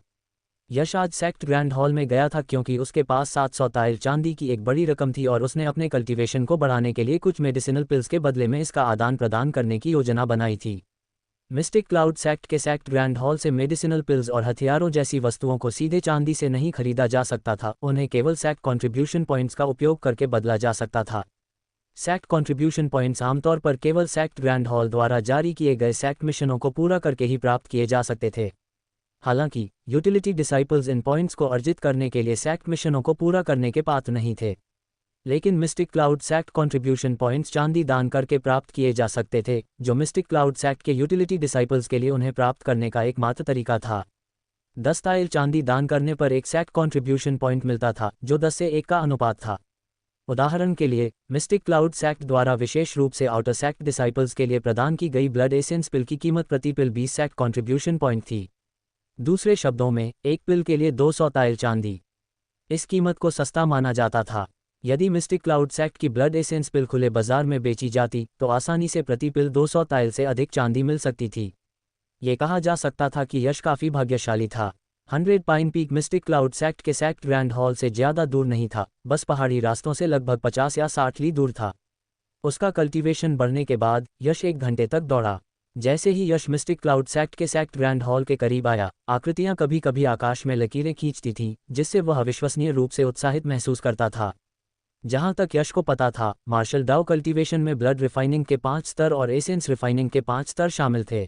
यश आज सेक्ट ग्रैंड हॉल में गया था क्योंकि उसके पास 700 ताइल चांदी की एक बड़ी रकम थी और उसने अपने कल्टीवेशन को बढ़ाने के लिए कुछ मेडिसिनल पिल्स के बदले में इसका आदान प्रदान करने की योजना बनाई थी। मिस्टिक क्लाउड सेक्ट के सेक्ट ग्रैंड हॉल से मेडिसिनल पिल्स और हथियारों जैसी वस्तुओं को सीधे चांदी से नहीं खरीदा जा सकता था, उन्हें केवल सेक्ट कंट्रीब्यूशन पॉइंट्स का उपयोग करके बदला जा सकता था। सेक्ट कंट्रीब्यूशन पॉइंट्स आमतौर पर केवल सेक्ट ग्रैंड हॉल द्वारा जारी किए गए सेक्ट मिशनों को पूरा करके ही प्राप्त किए जा सकते थे। हालांकि यूटिलिटी डिसाइपल्स इन पॉइंट्स को अर्जित करने के लिए सेक्ट मिशनों को पूरा करने के पात्र नहीं थे। लेकिन mistake cloud sect contribution points चांदी दान करके प्राप्त किए जा सकते थे, जो मिस्टिक क्लाउड सेक्ट के यूटिलिटी डिसाइपल्स के लिए उन्हें प्राप्त करने का एकमात्र तरीका था। 10 टाइल चांदी दान करने पर एक सेक्ट कंट्रीब्यूशन पॉइंट मिलता था, जो 10 से 1 का अनुपात था। उदाहरण के लिए, मिस्टिक क्लाउड सेक्ट द्वारा विशेष रूप से आउटर सेक्ट डिसाइपल्स के लिए प्रदान की गई ब्लड एसेंस पिल की कीमत प्रति पिल 20 सेक्ट कंट्रीब्यूशन पॉइंट थी। दूसरे शब्दों में, एक पिल के लिए 200 टाइल चांदी। इस कीमत को सस्ता माना जाता था। यदि मिस्टिक क्लाउड सेक्ट की ब्लड एसेंस पिल खुले बाजार में बेची जाती तो आसानी से प्रति पिल 200 टाइल से अधिक चांदी मिल सकती थी। ये कहा जा सकता था कि यश काफ़ी भाग्यशाली था। 100 pine peak mistake cloud sect के सेक्ट ग्रैंड हॉल से ज़्यादा दूर नहीं था, बस पहाड़ी रास्तों से लगभग 50 या 60 ली दूर था। उसका कल्टीवेशन बढ़ने के बाद यश 1 घंटे तक दौड़ा। जैसे ही यश मिस्टिक क्लाउड सेक्ट के सेक्ट ग्रैंड हॉल के करीब आया, आकृतियां कभी कभी आकाश में लकीरें खींचती थीं, जिससे वह अविश्वसनीय रूप से उत्साहित महसूस करता था। जहां तक यश को पता था, मार्शल डाउ कल्टीवेशन में ब्लड रिफाइनिंग के 5 स्तर और एसेंस रिफाइनिंग के 5 स्तर शामिल थे।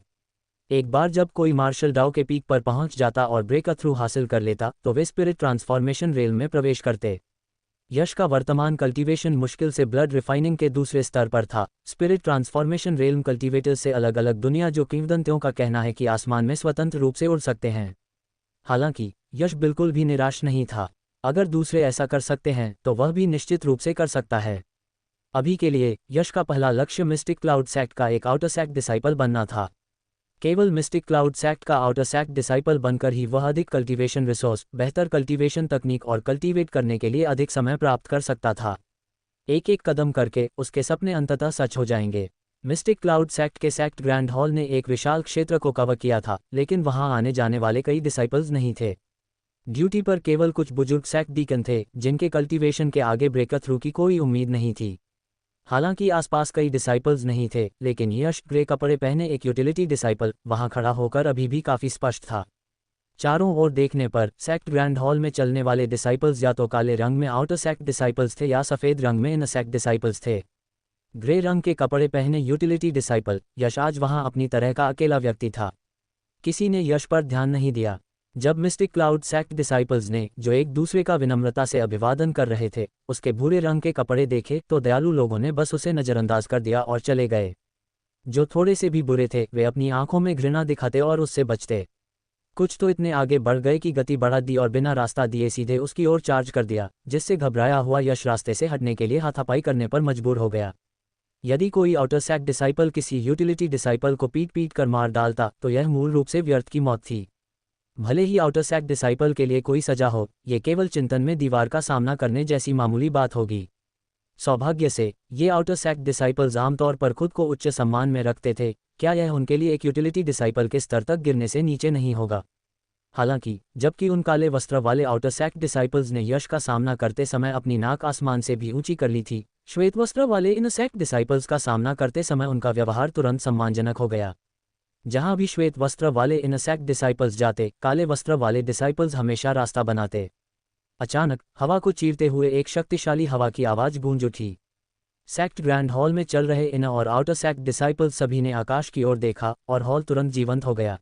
एक बार जब कोई मार्शल डाउ के पीक पर पहुंच जाता और ब्रेक थ्रू हासिल कर लेता तो वे स्पिरिट ट्रांसफॉर्मेशन रेल में प्रवेश करते। यश का वर्तमान कल्टीवेशन मुश्किल से ब्लड रिफाइनिंग के दूसरे स्तर पर था। स्पिरिट ट्रांसफॉर्मेशन रेल कल्टीवेटर से अलग अलग दुनिया, जो किंवदंतियों का कहना है कि आसमान में स्वतंत्र रूप से उड़ सकते हैं। हालांकि यश बिल्कुल भी निराश नहीं था। अगर दूसरे ऐसा कर सकते हैं तो वह भी निश्चित रूप से कर सकता है। अभी के लिए यश का पहला लक्ष्य मिस्टिक क्लाउड सेक्ट का एक आउटर सेक्ट डिसाइपल बनना था। केवल मिस्टिक क्लाउड सेक्ट का आउटर सेक्ट डिसाइपल बनकर ही वह अधिक कल्टीवेशन रिसोर्स, बेहतर कल्टीवेशन तकनीक और कल्टीवेट करने के लिए अधिक समय प्राप्त कर सकता था। एक एक कदम करके उसके सपने अंततः सच हो जाएंगे। मिस्टिक क्लाउड सेक्ट के सेक्ट ग्रैंड हॉल ने एक विशाल क्षेत्र को कवर किया था, लेकिन वहां आने जाने वाले कई डिसाइपल्स नहीं थे। ड्यूटी पर केवल कुछ बुजुर्ग सेक्ट डीकन थे, जिनके कल्टीवेशन के आगे ब्रेक थ्रू की कोई उम्मीद नहीं थी। हालांकि आसपास कई डिसाइपल्स नहीं थे, लेकिन यश, ग्रे कपड़े पहने एक यूटिलिटी डिसाइपल, वहां खड़ा होकर अभी भी काफी स्पष्ट था। चारों ओर देखने पर सेक्ट ग्रैंड हॉल में चलने वाले डिसाइपल्स या तो काले रंग में आउटर सेक्ट डिसाइपल्स थे या सफेद रंग में इनर सेक्ट डिसाइपल्स थे। ग्रे रंग के कपड़े पहने यूटिलिटी डिसाइपल यश आज वहां अपनी तरह का अकेला व्यक्ति था। किसी ने यश पर ध्यान नहीं दिया। जब मिस्टिक क्लाउड सेक्ट डिसाइपल्स ने, जो एक दूसरे का विनम्रता से अभिवादन कर रहे थे, उसके भूरे रंग के कपड़े देखे तो दयालु लोगों ने बस उसे नजरअंदाज कर दिया और चले गए। जो थोड़े से भी बुरे थे, वे अपनी आंखों में घृणा दिखाते और उससे बचते। कुछ तो इतने आगे बढ़ गए कि गति बढ़ा दी और बिना रास्ता दिए सीधे उसकी ओर चार्ज कर दिया, जिससे घबराया हुआ यश रास्ते से हटने के लिए हाथापाई करने पर मजबूर हो गया। यदि कोई आउटर सेक्ट डिसाइपल किसी यूटिलिटी डिसाइपल को पीट पीट कर मार डालता तो यह मूल रूप से व्यर्थ की मौत थी। भले ही आउटर सेक्ट डिसाइपल के लिए कोई सजा हो, ये केवल चिंतन में दीवार का सामना करने जैसी मामूली बात होगी। सौभाग्य से ये आउटर सेक्ट डिसाइपल्स आमतौर पर खुद को उच्च सम्मान में रखते थे। क्या यह उनके लिए एक यूटिलिटी डिसाइपल के स्तर तक गिरने से नीचे नहीं होगा? हालांकि जबकि उन काले वस्त्र वाले आउटर सेक्ट डिसाइपल्स ने यश का सामना करते समय अपनी नाक आसमान से भी ऊंची कर ली थी, श्वेत वस्त्र वाले इनर सेक्ट डिसाइपल्स का सामना करते समय उनका व्यवहार तुरंत सम्मानजनक हो गया। जहां भी श्वेत वस्त्र वाले इनर सेक्ट डिसाइपल्स जाते, काले वस्त्र वाले डिसाइपल्स हमेशा रास्ता बनाते। अचानक हवा को चीरते हुए एक शक्तिशाली हवा की आवाज गूंज उठी। सेक्ट ग्रैंड हॉल में चल रहे इनर और आउटर सेक्ट डिसाइपल्स सभी ने आकाश की ओर देखा और हॉल तुरंत जीवंत हो गया।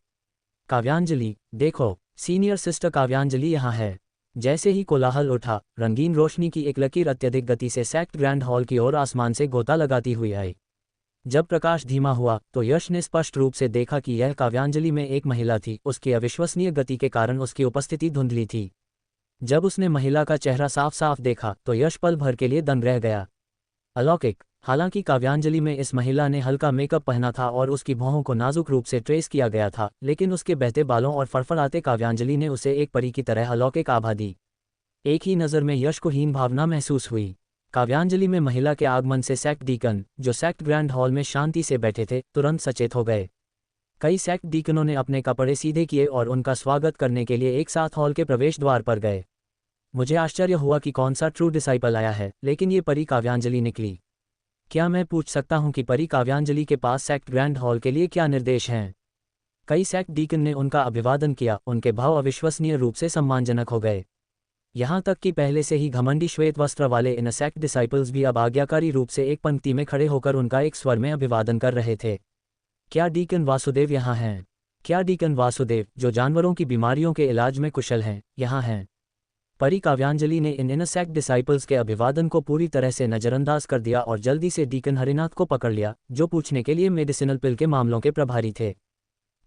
काव्यांजलि, देखो, सीनियर सिस्टर काव्यांजलि यहाँ है। जैसे ही कोलाहल उठा, रंगीन रोशनी की एक लकीर अत्यधिक गति से सेक्ट ग्रैंड हॉल की ओर आसमान से गोता लगाती हुई आई। जब प्रकाश धीमा हुआ तो यश ने स्पष्ट रूप से देखा कि यह काव्यांजलि में एक महिला थी। उसकी अविश्वसनीय गति के कारण उसकी उपस्थिति धुंधली थी। जब उसने महिला का चेहरा साफ साफ देखा तो यश पल भर के लिए दंग रह गया। अलौकिक। हालांकि काव्यांजलि में इस महिला ने हल्का मेकअप पहना था और उसकी भौहों को नाजुक रूप से ट्रेस किया गया था, लेकिन उसके बहते बालों और फड़फड़ाते काव्यांजलि ने उसे एक परी की तरह अलौकिक आभा दी। एक ही नज़र में यश को हीन भावना महसूस हुई। काव्यांजलि में महिला के आगमन से सेक्ट डीकन, जो सेक्ट ग्रैंड हॉल में शांति से बैठे थे, तुरंत सचेत हो गए। कई सेक्ट डीकनों ने अपने कपड़े सीधे किए और उनका स्वागत करने के लिए एक साथ हॉल के प्रवेश द्वार पर गए। मुझे आश्चर्य हुआ कि कौन सा ट्रू डिसाइपल आया है, लेकिन ये परी काव्यांजलि निकली। क्या मैं पूछ सकता हूं कि परी काव्यांजलि के पास सेक्ट ग्रैंड हॉल के लिए क्या निर्देश हैं? कई सेक्ट डीकन ने उनका अभिवादन किया। उनके भाव अविश्वसनीय रूप से सम्मानजनक हो गए। यहाँ तक कि पहले से ही घमंडी श्वेत वस्त्र वाले इनसेक्ट डिसाइपल्स भी अब आज्ञाकारी रूप से एक पंक्ति में खड़े होकर उनका एक स्वर में अभिवादन कर रहे थे। क्या डीकन वासुदेव यहाँ हैं? क्या डीकन वासुदेव, जो जानवरों की बीमारियों के इलाज में कुशल हैं, यहाँ हैं? परी काव्यांजलि ने इन इनसेक्ट डिसाइपल्स के अभिवादन को पूरी तरह से नज़रअंदाज कर दिया और जल्दी से डीकन हरिनाथ को पकड़ लिया, जो पूछने के लिए मेडिसिनल पिल के मामलों के प्रभारी थे।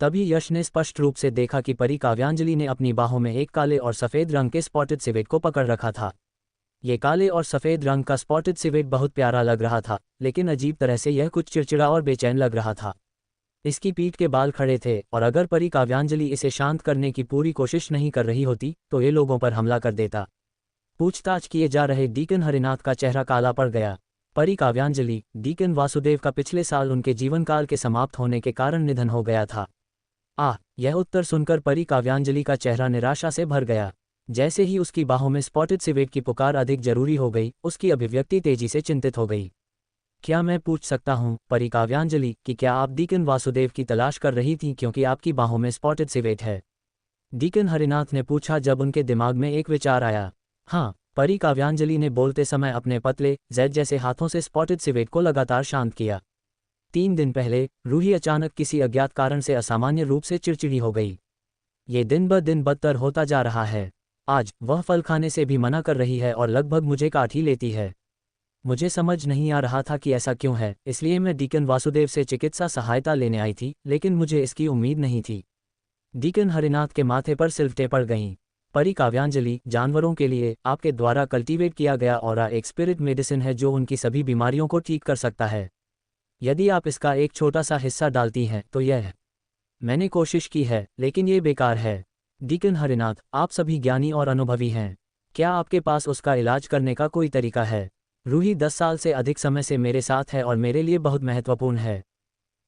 तभी यश ने स्पष्ट रूप से देखा कि परी काव्यांजलि ने अपनी बाहों में एक काले और सफ़ेद रंग के स्पॉटेड सिवेट को पकड़ रखा था। ये काले और सफ़ेद रंग का स्पॉटेड सिवेट बहुत प्यारा लग रहा था, लेकिन अजीब तरह से यह कुछ चिड़चिड़ा और बेचैन लग रहा था। इसकी पीठ के बाल खड़े थे और अगर परी काव्यांजलि इसे शांत करने की पूरी कोशिश नहीं कर रही होती तो ये लोगों पर हमला कर देता। पूछताछ किए जा रहे डीकन हरिनाथ का चेहरा काला पड़ गया। परी काव्यांजलि, डीकन वासुदेव का पिछले साल उनके जीवनकाल के समाप्त होने के कारण निधन हो गया था। यह उत्तर सुनकर परी काव्यांजलि का चेहरा निराशा से भर गया। जैसे ही उसकी बाहों में स्पॉटेड सिवेट की पुकार अधिक जरूरी हो गई, उसकी अभिव्यक्ति तेजी से चिंतित हो गई। क्या मैं पूछ सकता हूँ, परी काव्यांजलि, कि क्या आप डीकन वासुदेव की तलाश कर रही थीं क्योंकि आपकी बाहों में स्पॉटेड सिवेट है? डीकन हरिनाथ ने पूछा जब उनके दिमाग में एक विचार आया। हाँ, परी काव्यांजलि ने बोलते समय अपने पतले जेड जैसे हाथों से स्पॉटेड सिवेट को लगातार शांत किया। 3 दिन पहले रूही अचानक किसी अज्ञात कारण से असामान्य रूप से चिड़चिड़ी हो गई। ये दिन ब दिन बदतर होता जा रहा है। आज वह फल खाने से भी मना कर रही है और लगभग मुझे काट ही लेती है। मुझे समझ नहीं आ रहा था कि ऐसा क्यों है, इसलिए मैं डीकन वासुदेव से चिकित्सा सहायता लेने आई थी, लेकिन मुझे इसकी उम्मीद नहीं थी। डीकन हरिनाथ के माथे पर सिलवटें पड़ गईं। परी काव्यांजलि, जानवरों के लिए आपके द्वारा कल्टीवेट किया गया ऑरा एक स्पिरिट मेडिसिन है जो उनकी सभी बीमारियों को ठीक कर सकता है। यदि आप इसका एक छोटा सा हिस्सा डालती हैं तो यह। मैंने कोशिश की है, लेकिन ये बेकार है। डीकन हरिनाथ, आप सभी ज्ञानी और अनुभवी हैं। क्या आपके पास उसका इलाज करने का कोई तरीका है? रूही 10 साल से अधिक समय से मेरे साथ है और मेरे लिए बहुत महत्वपूर्ण है।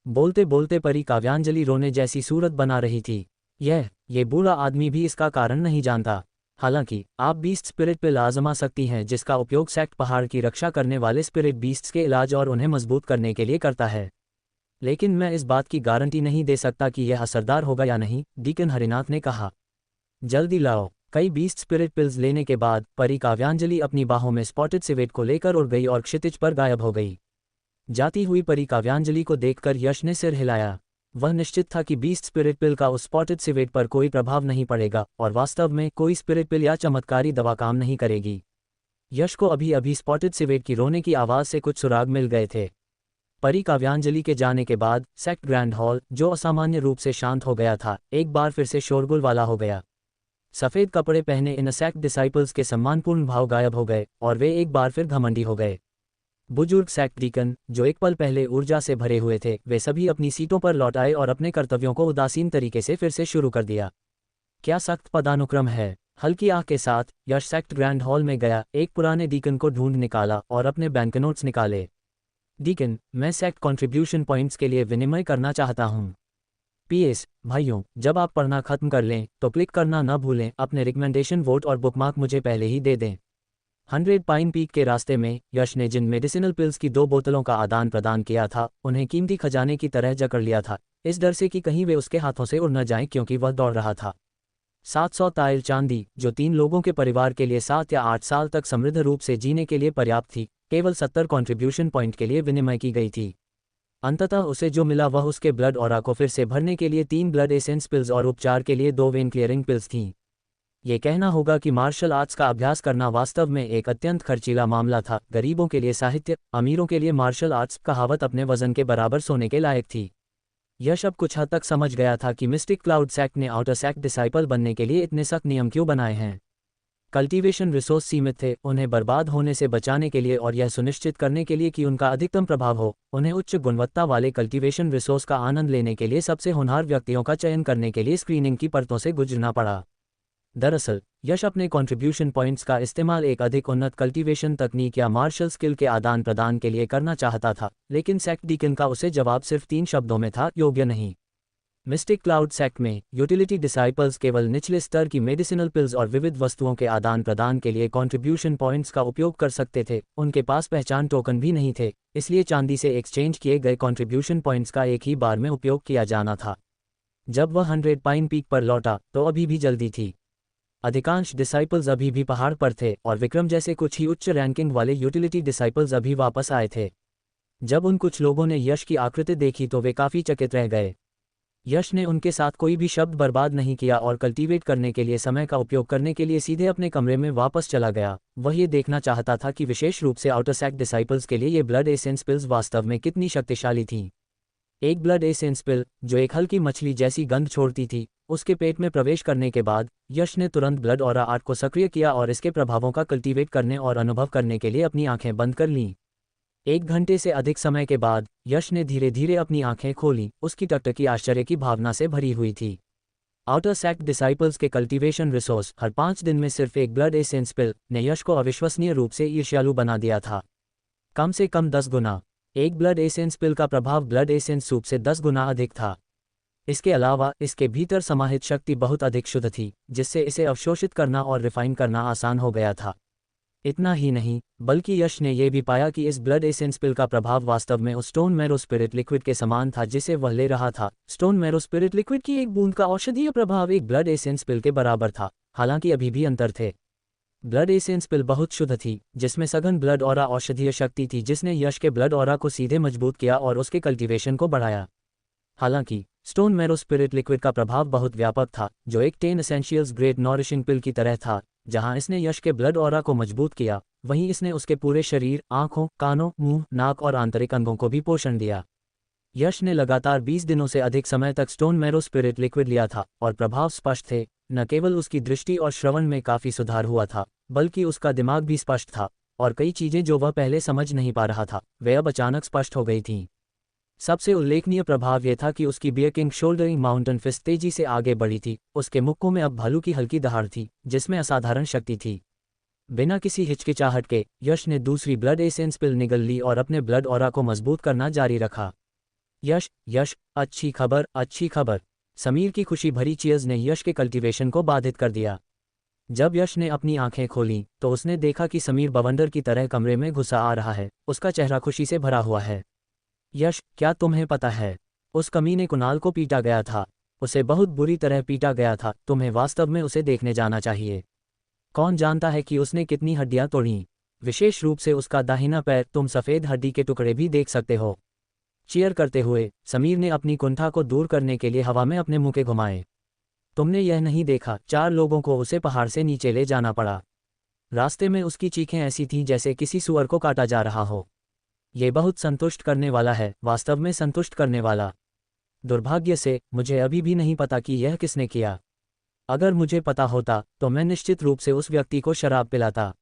बोलते बोलते परी काव्यांजलि रोने जैसी सूरत बना रही थी। ये बूढ़ा आदमी भी इसका कारण नहीं जानता। हालांकि आप बीस्ट स्पिरिट पिल आजमा सकती हैं जिसका उपयोग सेक्ट पहाड़ की रक्षा करने वाले स्पिरिट बीस्ट्स के इलाज और उन्हें मजबूत करने के लिए करता है। लेकिन मैं इस बात की गारंटी नहीं दे सकता कि यह असरदार होगा या नहीं, डीकन हरिनाथ ने कहा। जल्दी लाओ। कई बीस्ट स्पिरिट पिल्स लेने के बाद परी काव्यांजलि अपनी बाहों में स्पॉटेड सिवेट को लेकर उड़ गई और क्षितिज पर गायब हो गई। जाती हुई परी काव्यांजलि को देखकर यश ने सिर हिलाया। वह निश्चित था कि बीस्ट स्पिरिट पिल का उस स्पॉटेड सिवेट पर कोई प्रभाव नहीं पड़ेगा और वास्तव में कोई स्पिरिट पिल या चमत्कारी दवा काम नहीं करेगी। यश को अभी अभी स्पॉटेड सिवेट की रोने की आवाज़ से कुछ सुराग मिल गए थे। परी काव्यांजलि के जाने के बाद सेक्ट ग्रैंड हॉल, जो असामान्य रूप से शांत हो गया था, एक बार फिर से शोरगुल वाला हो गया। सफ़ेद कपड़े पहने इनसेक्ट डिसाइपल्स के सम्मानपूर्ण भाव गायब हो गए और वे एक बार फिर घमंडी हो गए। बुजुर्ग सेक्ट डीकन, जो एक पल पहले ऊर्जा से भरे हुए थे, वे सभी अपनी सीटों पर लौट आए और अपने कर्तव्यों को उदासीन तरीके से फिर से शुरू कर दिया। क्या सख्त पदानुक्रम है। हल्की आह के साथ यश सेक्ट ग्रैंड हॉल में गया, एक पुराने डीकन को ढूंढ निकाला और अपने बैंकनोट्स निकाले। डीकन, मैं सेक्ट कंट्रीब्यूशन पॉइंट्स के लिए विनिमय करना चाहता हूँ। PS, भाइयों, जब आप पढ़ना खत्म कर लें तो क्लिक करना न भूलें। अपने रिकमेंडेशन वोट और बुकमार्क मुझे पहले ही दे दें। 100 पाइन पीक के रास्ते में यश ने जिन मेडिसिनल पिल्स की 2 बोतलों का आदान प्रदान किया था, उन्हें कीमती खजाने की तरह जकड़ लिया था, इस डर से कि कहीं वे उसके हाथों से उड़ न जाएं क्योंकि वह दौड़ रहा था। 700 ताइल चांदी, जो 3 लोगों के परिवार के लिए 7 या 8 साल तक समृद्ध रूप से जीने के लिए पर्याप्त थी, केवल 70 कॉन्ट्रीब्यूशन पॉइंट के लिए विनिमय की गई थी। अंततः उसे जो मिला वह उसके ब्लड ऑरा को फिर से भरने के लिए 3 ब्लड एसेंस पिल्स और उपचार के लिए 2 वेन क्लियरिंग पिल्स थीं। ये कहना होगा कि मार्शल आर्ट्स का अभ्यास करना वास्तव में एक अत्यंत खर्चीला मामला था। गरीबों के लिए साहित्य, अमीरों के लिए मार्शल आर्ट्स, कहावत अपने वजन के बराबर सोने के लायक थी। यश अब कुछ हद तक समझ गया था कि मिस्टिक क्लाउड सेक्ट ने आउटर सेक्ट डिसाइपल बनने के लिए इतने सख्त नियम क्यों बनाए हैं। कल्टीवेशन रिसोर्स सीमित थे, उन्हें बर्बाद होने से बचाने के लिए और यह सुनिश्चित करने के लिए कि उनका अधिकतम प्रभाव हो, उन्हें उच्च गुणवत्ता वाले कल्टीवेशन रिसोर्स का आनंद लेने के लिए सबसे होनहार व्यक्तियों का चयन करने के लिए स्क्रीनिंग की परतों से गुजरना पड़ा। दरअसल यश अपने कंट्रीब्यूशन पॉइंट्स का इस्तेमाल एक अधिक उन्नत कल्टीवेशन तकनीक या मार्शल स्किल के आदान प्रदान के लिए करना चाहता था, लेकिन सेक्ट डीकन का उसे जवाब सिर्फ 3 शब्दों में था, योग्य नहीं। मिस्टिक क्लाउड सेक्ट में यूटिलिटी डिसाइपल्स केवल निचले स्तर की मेडिसिनल पिल्स और विविध वस्तुओं के आदान प्रदान के लिए कंट्रीब्यूशन पॉइंट्स का उपयोग कर सकते थे। उनके पास पहचान टोकन भी नहीं थे, इसलिए चांदी से एक्सचेंज किए गए कंट्रीब्यूशन पॉइंट्स का एक ही बार में उपयोग किया जाना था। जब वह 100 पाइन पीक पर लौटा तो अभी भी जल्दी थी। अधिकांश डिसाइपल्स अभी भी पहाड़ पर थे और विक्रम जैसे कुछ ही उच्च रैंकिंग वाले यूटिलिटी डिसाइपल्स अभी वापस आए थे। जब उन कुछ लोगों ने यश की आकृति देखी तो वे काफ़ी चकित रह गए। यश ने उनके साथ कोई भी शब्द बर्बाद नहीं किया और कल्टीवेट करने के लिए समय का उपयोग करने के लिए सीधे अपने कमरे में वापस चला गया। वह ये देखना चाहता था कि विशेष रूप से आउटर सैक डिसाइपल्स के लिए ये ब्लड एसेंस पिल्स वास्तव में कितनी शक्तिशाली थीं। एक ब्लड एसेंस पिल, जो एक हल्की मछली जैसी गंध छोड़ती थी, उसके पेट में प्रवेश करने के बाद यश ने तुरंत ब्लड ऑरा आर्ट को सक्रिय किया और इसके प्रभावों का कल्टीवेट करने और अनुभव करने के लिए अपनी आंखें बंद कर लीं। 1 घंटे से अधिक समय के बाद यश ने धीरे धीरे अपनी आंखें खोलीं। उसकी टकटकी आश्चर्य की भावना से भरी हुई थी। आउटर सैक डिसाइपल्स के कल्टीवेशन रिसोर्स हर 5 दिन में सिर्फ एक ब्लड एसेंस पिल ने यश को अविश्वसनीय रूप से ईर्ष्यालु बना दिया था। कम से कम 10 गुना। एक ब्लड एसेंस पिल का प्रभाव ब्लड एसेंस सूप से 10 गुना अधिक था। इसके अलावा इसके भीतर समाहित शक्ति बहुत अधिक शुद्ध थी, जिससे इसे अवशोषित करना और रिफाइन करना आसान हो गया था। इतना ही नहीं, बल्कि यश ने यह भी पाया कि इस ब्लड एसेंस पिल का प्रभाव वास्तव में उस स्टोन मैरो स्पिरिट लिक्विड के समान था जिसे वह ले रहा था। स्टोन मैरो स्पिरिट लिक्विड की एक बूंद का औषधीय प्रभाव एक ब्लड एसेंस पिल के बराबर था, हालांकि अभी भी अंतर थे। ब्लड एसेंस पिल बहुत शुद्ध थी, जिसमें सघन ब्लड ऑरा औषधीय शक्ति थी जिसने यश के ब्लड ऑरा को सीधे मजबूत किया और उसके कल्टीवेशन को बढ़ाया। हालांकि स्टोन मैरो स्पिरिट लिक्विड का प्रभाव बहुत व्यापक था, जो एक 10 एसेंशियल्स ग्रेड नॉरिशिंग पिल की तरह था। जहां इसने यश के ब्लड ऑरा को मजबूत किया, वहीं इसने उसके पूरे शरीर, आंखों, कानों, मुंह, नाक और आंतरिक अंगों को भी पोषण दिया। यश ने लगातार 20 दिनों से अधिक समय तक स्टोन मैरो स्पिरिट लिक्विड लिया था और प्रभाव स्पष्ट थे। न केवल उसकी दृष्टि और श्रवण में काफ़ी सुधार हुआ था, बल्कि उसका दिमाग भी स्पष्ट था और कई चीज़ें जो वह पहले समझ नहीं पा रहा था, वे अब अचानक स्पष्ट हो गई थीं। सबसे उल्लेखनीय प्रभाव यह था कि उसकी bear king shouldering mountain fist तेजी से आगे बढ़ी थी। उसके मुक्कों में अब भालू की हल्की दहाड़ थी, जिसमें असाधारण शक्ति थी। बिना किसी हिचकिचाहट के यश ने दूसरी ब्लड एसेंस पिल निगल ली और अपने ब्लड ऑरा को मजबूत करना जारी रखा। यश, अच्छी खबर, अच्छी खबर। समीर की खुशी भरी चीयर्स ने यश के कल्टीवेशन को बाधित कर दिया। जब यश ने अपनी आंखें खोलीं, तो उसने देखा कि समीर बवंडर की तरह कमरे में घुसा आ रहा है। उसका चेहरा खुशी से भरा हुआ है। यश, क्या तुम्हें पता है, उस कमीने कुणाल को पीटा गया था। उसे बहुत बुरी तरह पीटा गया था। तुम्हें वास्तव में उसे देखने जाना चाहिए। कौन जानता है कि उसने कितनी हड्डियां तोड़ीं, विशेष रूप से उसका दाहिना पैर। तुम सफ़ेद हड्डी के टुकड़े भी देख सकते हो। चीयर करते हुए समीर ने अपनी कुंठा को दूर करने के लिए हवा में अपने मुंह के घुमाए। तुमने यह नहीं देखा, 4 लोगों को उसे पहाड़ से नीचे ले जाना पड़ा। रास्ते में उसकी चीखें ऐसी थीं जैसे किसी सूअर को काटा जा रहा हो। ये बहुत संतुष्ट करने वाला है, वास्तव में संतुष्ट करने वाला। दुर्भाग्य से मुझे अभी भी नहीं पता कि यह किसने किया। अगर मुझे पता होता तो मैं निश्चित रूप से उस व्यक्ति को शराब पिलाता।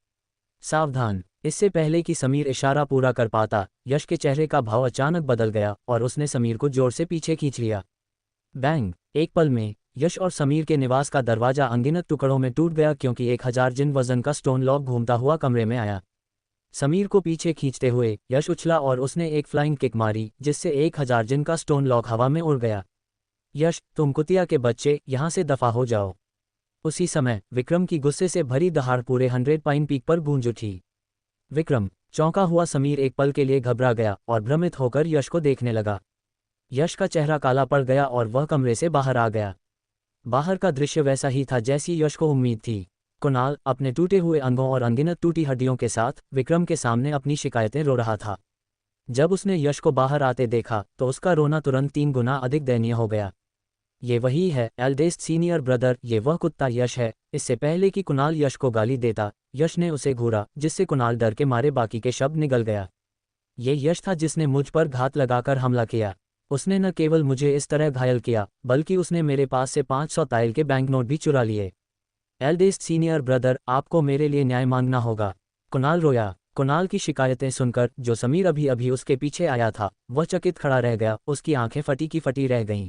सावधान। इससे पहले कि समीर इशारा पूरा कर पाता, यश के चेहरे का भाव अचानक बदल गया और उसने समीर को जोर से पीछे खींच लिया। बैंग। एक पल में यश और समीर के निवास का दरवाजा अनगिनत टुकड़ों में टूट गया, क्योंकि 1000 जिन वजन का स्टोन लॉक घूमता हुआ कमरे में आया। समीर को पीछे खींचते हुए यश उछला और उसने एक फ्लाइंग किक मारी, जिससे 1000 जिन का स्टोन लॉक हवा में उड़ गया। यश, तुम कुतिया के बच्चे, यहाँ से दफा हो जाओ। उसी समय विक्रम की गुस्से से भरी दहाड़ पूरे 100 पाइन पीक पर गूंज उठी। विक्रम। चौंका हुआ समीर एक पल के लिए घबरा गया और भ्रमित होकर यश को देखने लगा। यश का चेहरा काला पड़ गया और वह कमरे से बाहर आ गया। बाहर का दृश्य वैसा ही था जैसी यश को उम्मीद थी। कुणाल अपने टूटे हुए अंगों और अनगिनत टूटी हड्डियों के साथ विक्रम के सामने अपनी शिकायतें रो रहा था। जब उसने यश को बाहर आते देखा तो उसका रोना तुरंत 3 गुना अधिक दयनीय हो गया। ये वही है, एल्डेस्ट सीनियर ब्रदर, ये वह कुत्ता यश है। इससे पहले कि कुणाल यश को गाली देता, यश ने उसे घूरा, जिससे कुणाल डर के मारे बाकी के शब्द निगल गया। ये यश था जिसने मुझ पर घात लगाकर हमला किया। उसने न केवल मुझे इस तरह घायल किया, बल्कि उसने मेरे पास से 500 ताइल के बैंक नोट भी चुरा लिए। एल्डेस्ट सीनियर ब्रदर, आपको मेरे लिए न्याय मांगना होगा। कुणाल रोया। कुणाल की शिकायतें सुनकर जो समीर अभी अभी उसके पीछे आया था, वह चकित खड़ा रह गया। उसकी आंखें फटी की फटी रह गईं।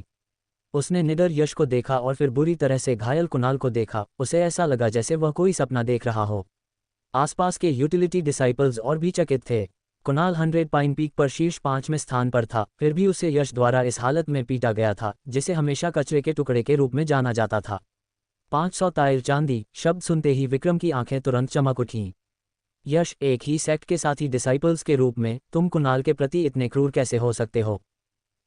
उसने निडर यश को देखा और फिर बुरी तरह से घायल कुणाल को देखा। उसे ऐसा लगा जैसे वह कोई सपना देख रहा हो। आसपास के यूटिलिटी डिसाइपल्स और भी चकित थे। कुणाल 100 पाइन पीक पर शीर्ष 5 में स्थान पर था, फिर भी उसे यश द्वारा इस हालत में पीटा गया था जिसे हमेशा कचरे के टुकड़े के रूप में जाना जाता था। 500 ताइल चांदी शब्द सुनते ही विक्रम की आंखें तुरंत चमक उठीं। यश, एक ही सेक्ट के साथी डिसाइपल्स के रूप में तुम कुणाल के प्रति इतने क्रूर कैसे हो सकते हो?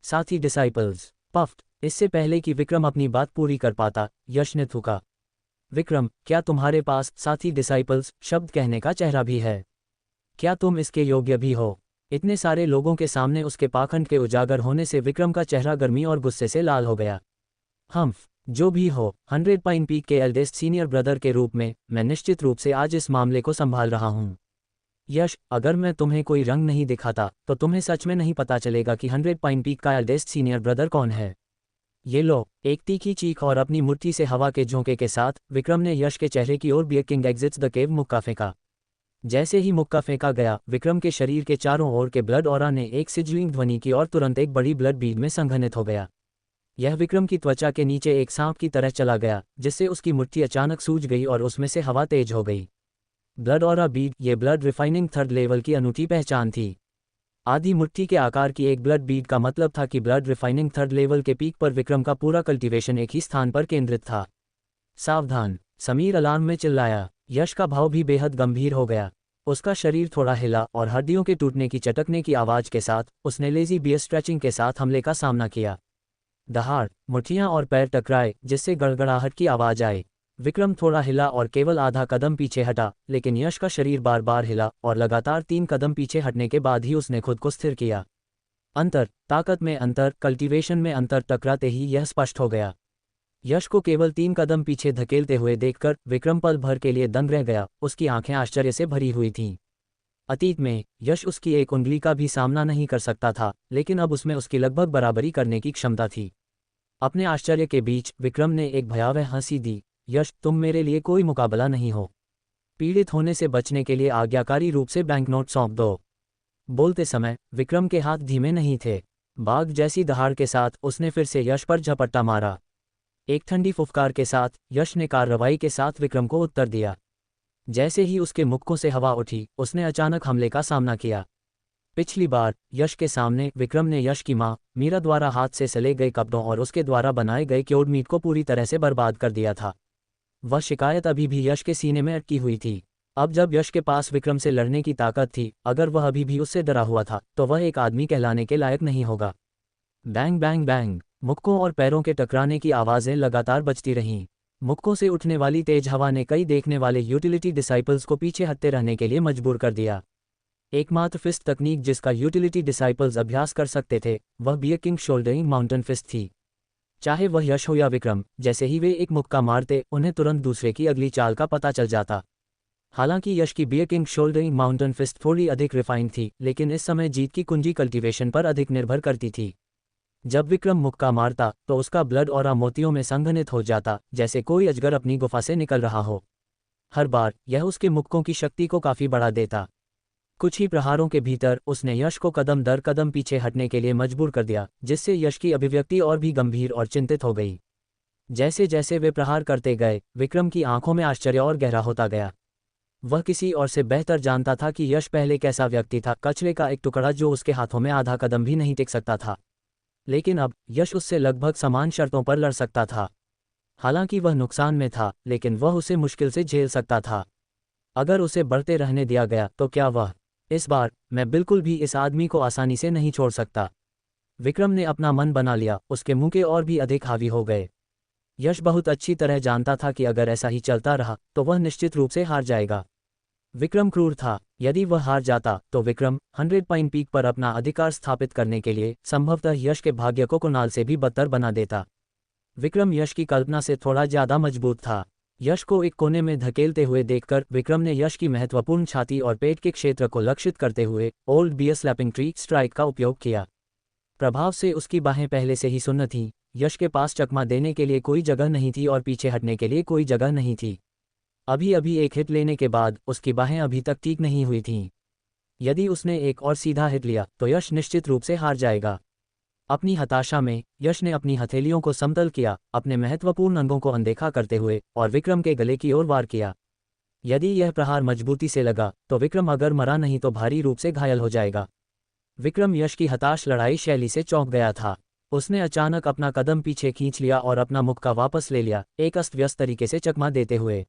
साथी डिसाइपल्स। पफ्ट। इससे पहले कि विक्रम अपनी बात पूरी कर पाता, यश ने थूका। विक्रम, क्या तुम्हारे पास साथी डिसाइपल्स शब्द कहने का चेहरा भी है? क्या तुम इसके योग्य भी हो? इतने सारे लोगों के सामने उसके पाखंड के उजागर होने से विक्रम का चेहरा गर्मी और गुस्से से लाल हो गया। जो भी हो, 100 पाइन पीक के एल्डेस्ट सीनियर ब्रदर के रूप में मैं निश्चित रूप से आज इस मामले को संभाल रहा हूँ। यश, अगर मैं तुम्हें कोई रंग नहीं दिखाता तो तुम्हें सच में नहीं पता चलेगा कि 100 पाइन पीक का एल्डेस्ट सीनियर ब्रदर कौन है। ये लो। एक तीखी चीख और अपनी मुट्ठी से हवा के झोंके के साथ विक्रम ने यश के चेहरे की ओर bear king exits the cave मुक्का फेंका। जैसे ही मुक्का फेंका गया, विक्रम के शरीर के चारों ओर के ब्लड ऑरा ने एक सिजलिंग ध्वनि की और तुरंत एक बड़ी ब्लड बीड में संघनित हो गया। यह विक्रम की त्वचा के नीचे एक सांप की तरह चला गया, जिससे उसकी मुट्ठी अचानक सूज गई और उसमें से हवा तेज हो गई। ब्लड ऑरा बीड, ये ब्लड रिफाइनिंग थर्ड लेवल की अनूठी पहचान थी। आधी मुट्ठी के आकार की एक ब्लड बीड का मतलब था कि ब्लड रिफाइनिंग थर्ड लेवल के पीक पर विक्रम का पूरा कल्टीवेशन एक ही स्थान पर केंद्रित था। सावधान, समीर अलार्म में चिल्लाया। यश का भाव भी बेहद गंभीर हो गया। उसका शरीर थोड़ा हिला और हड्डियों के टूटने की चटकने की आवाज के साथ उसने लेजी बियर स्ट्रेचिंग के साथ हमले का सामना किया। दहाड़, मुट्ठियां और पैर टकराए, जिससे गड़गड़ाहट की आवाज आई। विक्रम थोड़ा हिला और केवल आधा कदम पीछे हटा, लेकिन यश का शरीर बार बार हिला और लगातार 3 कदम पीछे हटने के बाद ही उसने खुद को स्थिर किया। अंतर, ताकत में अंतर, कल्टीवेशन में अंतर टकराते ही यह स्पष्ट हो गया। यश को केवल 3 कदम पीछे धकेलते हुए देखकर विक्रम पल भर के लिए दंग रह गया। उसकी आंखें आश्चर्य से भरी हुई थीं। अतीत में यश उसकी एक उंगली का भी सामना नहीं कर सकता था, लेकिन अब उसमें उसकी लगभग बराबरी करने की क्षमता थी। अपने आश्चर्य के बीच विक्रम ने एक भयावह हंसी दी। यश, तुम मेरे लिए कोई मुकाबला नहीं हो। पीड़ित होने से बचने के लिए आज्ञाकारी रूप से बैंकनोट सौंप दो। बोलते समय विक्रम के हाथ धीमे नहीं थे। बाघ जैसी दहाड़ के साथ उसने फिर से यश पर झपट्टा मारा। एक ठंडी फुफकार के साथ यश ने कार्रवाई के साथ विक्रम को उत्तर दिया। जैसे ही उसके मुक्कों से हवा उठी, उसने अचानक हमले का सामना किया। पिछली बार यश के सामने विक्रम ने यश की मां मीरा द्वारा हाथ से सले गए कपड़ों और उसके द्वारा बनाए गए क्योर्ड मीट को पूरी तरह से बर्बाद कर दिया था। वह शिकायत अभी भी यश के सीने में अटकी हुई थी। अब जब यश के पास विक्रम से लड़ने की ताकत थी, अगर वह अभी भी उससे डरा हुआ था तो वह एक आदमी कहलाने के लायक नहीं होगा। बैंग बैंग बैंग, मुक्कों और पैरों के टकराने की आवाज़ें लगातार बजती रहीं। मुक्कों से उठने वाली तेज हवा ने कई देखने वाले यूटिलिटी डिसाइपल्स को पीछे हटते रहने के लिए मजबूर कर दिया। एकमात्र फिस्ट तकनीक जिसका यूटिलिटी डिसाइपल्स अभ्यास कर सकते थे, वह bear king shouldering mountain fist थी। चाहे वह यश हो या विक्रम, जैसे ही वे एक मुक्का मारते, उन्हें तुरंत दूसरे की अगली चाल का पता चल जाता। हालांकि यश की bear king shouldering mountain fist थोड़ी अधिक रिफाइंड थी, लेकिन इस समय जीत की कुंजी कल्टीवेशन पर अधिक निर्भर करती थी। जब विक्रम मुक्का मारता तो उसका ब्लड ऑरा मोतियों में संघनित हो जाता, जैसे कोई अजगर अपनी गुफा से निकल रहा हो। हर बार यह उसके मुक्कों की शक्ति को काफी बढ़ा देता। कुछ ही प्रहारों के भीतर उसने यश को कदम दर कदम पीछे हटने के लिए मजबूर कर दिया, जिससे यश की अभिव्यक्ति और भी गंभीर और चिंतित हो गई। जैसे जैसे वे प्रहार करते गए, विक्रम की आंखों में आश्चर्य और गहरा होता गया। वह किसी और से बेहतर जानता था कि यश पहले कैसा व्यक्ति था, कचरे का एक टुकड़ा जो उसके हाथों में आधा कदम भी नहीं टिक सकता था। लेकिन अब यश उससे लगभग समान शर्तों पर लड़ सकता था। हालांकि वह नुकसान में था, लेकिन वह उसे मुश्किल से झेल सकता था। अगर उसे बढ़ते रहने दिया गया तो क्या वह? इस बार मैं बिल्कुल भी इस आदमी को आसानी से नहीं छोड़ सकता। विक्रम ने अपना मन बना लिया। उसके मुंह के और भी अधिक हावी हो गए। यश बहुत अच्छी तरह जानता था कि अगर ऐसा ही चलता रहा तो वह निश्चित रूप से हार जाएगा। विक्रम क्रूर था। यदि वह हार जाता तो विक्रम 100 पाइन पीक पर अपना अधिकार स्थापित करने के लिए संभवतः यश के भाग्य को कुणाल से भी बदतर बना देता। विक्रम यश की कल्पना से थोड़ा ज्यादा मजबूत था। यश को एक कोने में धकेलते हुए देखकर विक्रम ने यश की महत्वपूर्ण छाती और पेट के क्षेत्र को लक्षित करते हुए old bear slapping tree strike का उपयोग किया। प्रभाव से उसकी बाहें पहले से ही सुन्न थीं। यश के पास चकमा देने के लिए कोई जगह नहीं थी और पीछे हटने के लिए कोई जगह नहीं थी। अभी अभी एक हिट लेने के बाद उसकी बाहें अभी तक ठीक नहीं हुई थीं। यदि उसने एक और सीधा हिट लिया तो यश निश्चित रूप से हार जाएगा। अपनी हताशा में यश ने अपनी हथेलियों को समतल किया, अपने महत्वपूर्ण अंगों को अनदेखा करते हुए, और विक्रम के गले की ओर वार किया। यदि यह प्रहार मजबूती से लगा तो विक्रम अगर मरा नहीं तो भारी रूप से घायल हो जाएगा। विक्रम यश की हताश लड़ाई शैली से चौंक गया था। उसने अचानक अपना कदम पीछे खींच लिया और अपना मुक्का वापस ले लिया, एक अस्त व्यस्त तरीके से चकमा देते हुए।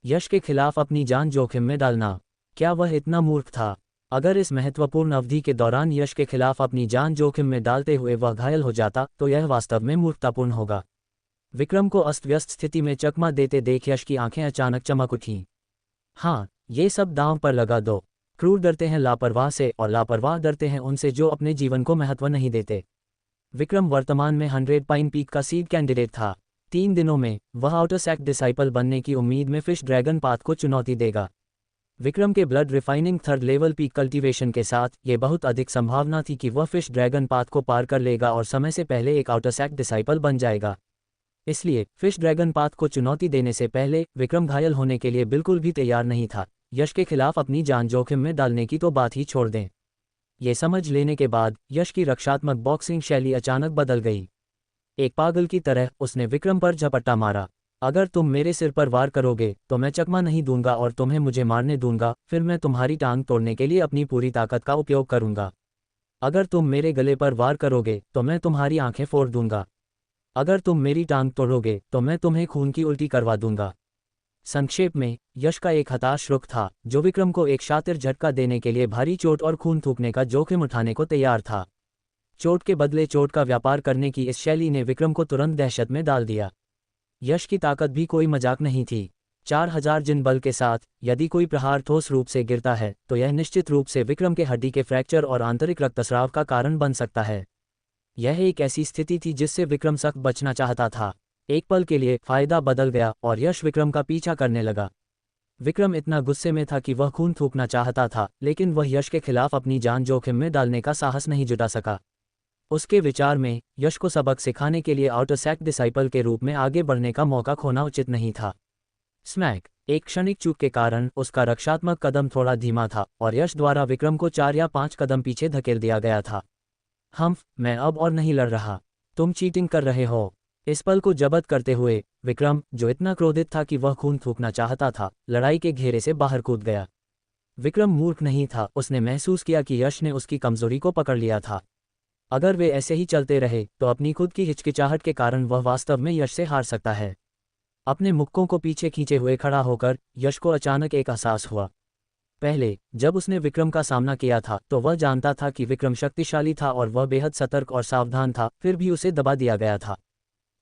यश के खिलाफ अपनी जान जोखिम में डालना, क्या वह इतना मूर्ख था? अगर इस महत्वपूर्ण अवधि के दौरान यश के खिलाफ अपनी जान जोखिम में डालते हुए वह घायल हो जाता तो यह वास्तव में मूर्खतापूर्ण होगा। विक्रम को अस्त व्यस्त स्थिति में चकमा देते देख यश की आंखें अचानक चमक उठीं। हाँ, ये सब दांव पर लगा दो। क्रूर डरते हैं लापरवाह से और लापरवाह डरते हैं उनसे जो अपने जीवन को महत्व नहीं देते। विक्रम वर्तमान में 100 पाइन पीक का सीड कैंडिडेट था। 3 दिनों में वह आउटर सैक डिसाइपल बनने की उम्मीद में फिश ड्रैगन पाथ को चुनौती देगा। विक्रम के blood refining 3rd level peak cultivation के साथ ये बहुत अधिक संभावना थी कि वह फिश ड्रैगन पाथ को पार कर लेगा और समय से पहले एक आउटर सैक डिसाइपल बन जाएगा। इसलिए फिश ड्रैगन पाथ को चुनौती देने से पहले विक्रम घायल होने के लिए बिल्कुल भी तैयार नहीं था। यश के खिलाफ अपनी जान जोखिम में डालने की तो बात ही छोड़ दें। ये समझ लेने के बाद यश की रक्षात्मक बॉक्सिंग शैली अचानक बदल गई। एक पागल की तरह उसने विक्रम पर झपट्टा मारा। अगर तुम मेरे सिर पर वार करोगे तो मैं चकमा नहीं दूंगा और तुम्हें मुझे मारने दूंगा, फिर मैं तुम्हारी टांग तोड़ने के लिए अपनी पूरी ताकत का उपयोग करूंगा। अगर तुम मेरे गले पर वार करोगे तो मैं तुम्हारी आंखें फोड़ दूंगा। अगर तुम मेरी टांग तोड़ोगे तो मैं तुम्हें खून की उल्टी करवा दूंगा। संक्षेप में, यश का एक हताश रुख था जो विक्रम को एक शातिर झटका देने के लिए भारी चोट और खून थूकने का जोखिम उठाने को तैयार था। चोट के बदले चोट का व्यापार करने की इस शैली ने विक्रम को तुरंत दहशत में डाल दिया। यश की ताकत भी कोई मजाक नहीं थी। 4000 जिन बल के साथ यदि कोई प्रहार ठोस रूप से गिरता है तो यह निश्चित रूप से विक्रम के हड्डी के फ्रैक्चर और आंतरिक रक्तस्राव का कारण बन सकता है। यह एक ऐसी स्थिति थी जिससे विक्रम सख्त बचना चाहता था। एक पल के लिए फायदा बदल गया और यश विक्रम का पीछा करने लगा। विक्रम इतना गुस्से में था कि वह खून थूकना चाहता था, लेकिन वह यश के खिलाफ अपनी जान जोखिम में डालने का साहस नहीं जुटा सका। उसके विचार में यश को सबक सिखाने के लिए आउटर सैक डिसाइपल के रूप में आगे बढ़ने का मौका खोना उचित नहीं था। स्मैक! एक क्षणिक चूक के कारण उसका रक्षात्मक कदम थोड़ा धीमा था और यश द्वारा विक्रम को 4 या 5 कदम पीछे धकेल दिया गया था। मैं अब और नहीं लड़ रहा। तुम चीटिंग कर रहे हो। इस पल को जब्त करते हुए विक्रम, जो इतना क्रोधित था कि वह खून थूकना चाहता था, लड़ाई के घेरे से बाहर कूद गया। विक्रम मूर्ख नहीं था। उसने महसूस किया कि यश ने उसकी कमजोरी को पकड़ लिया था। अगर वे ऐसे ही चलते रहे तो अपनी खुद की हिचकिचाहट के कारण वह वास्तव में यश से हार सकता है। अपने मुक्कों को पीछे खींचे हुए खड़ा होकर यश को अचानक एक एहसास हुआ। पहले जब उसने विक्रम का सामना किया था तो वह जानता था कि विक्रम शक्तिशाली था और वह बेहद सतर्क और सावधान था, फिर भी उसे दबा दिया गया था।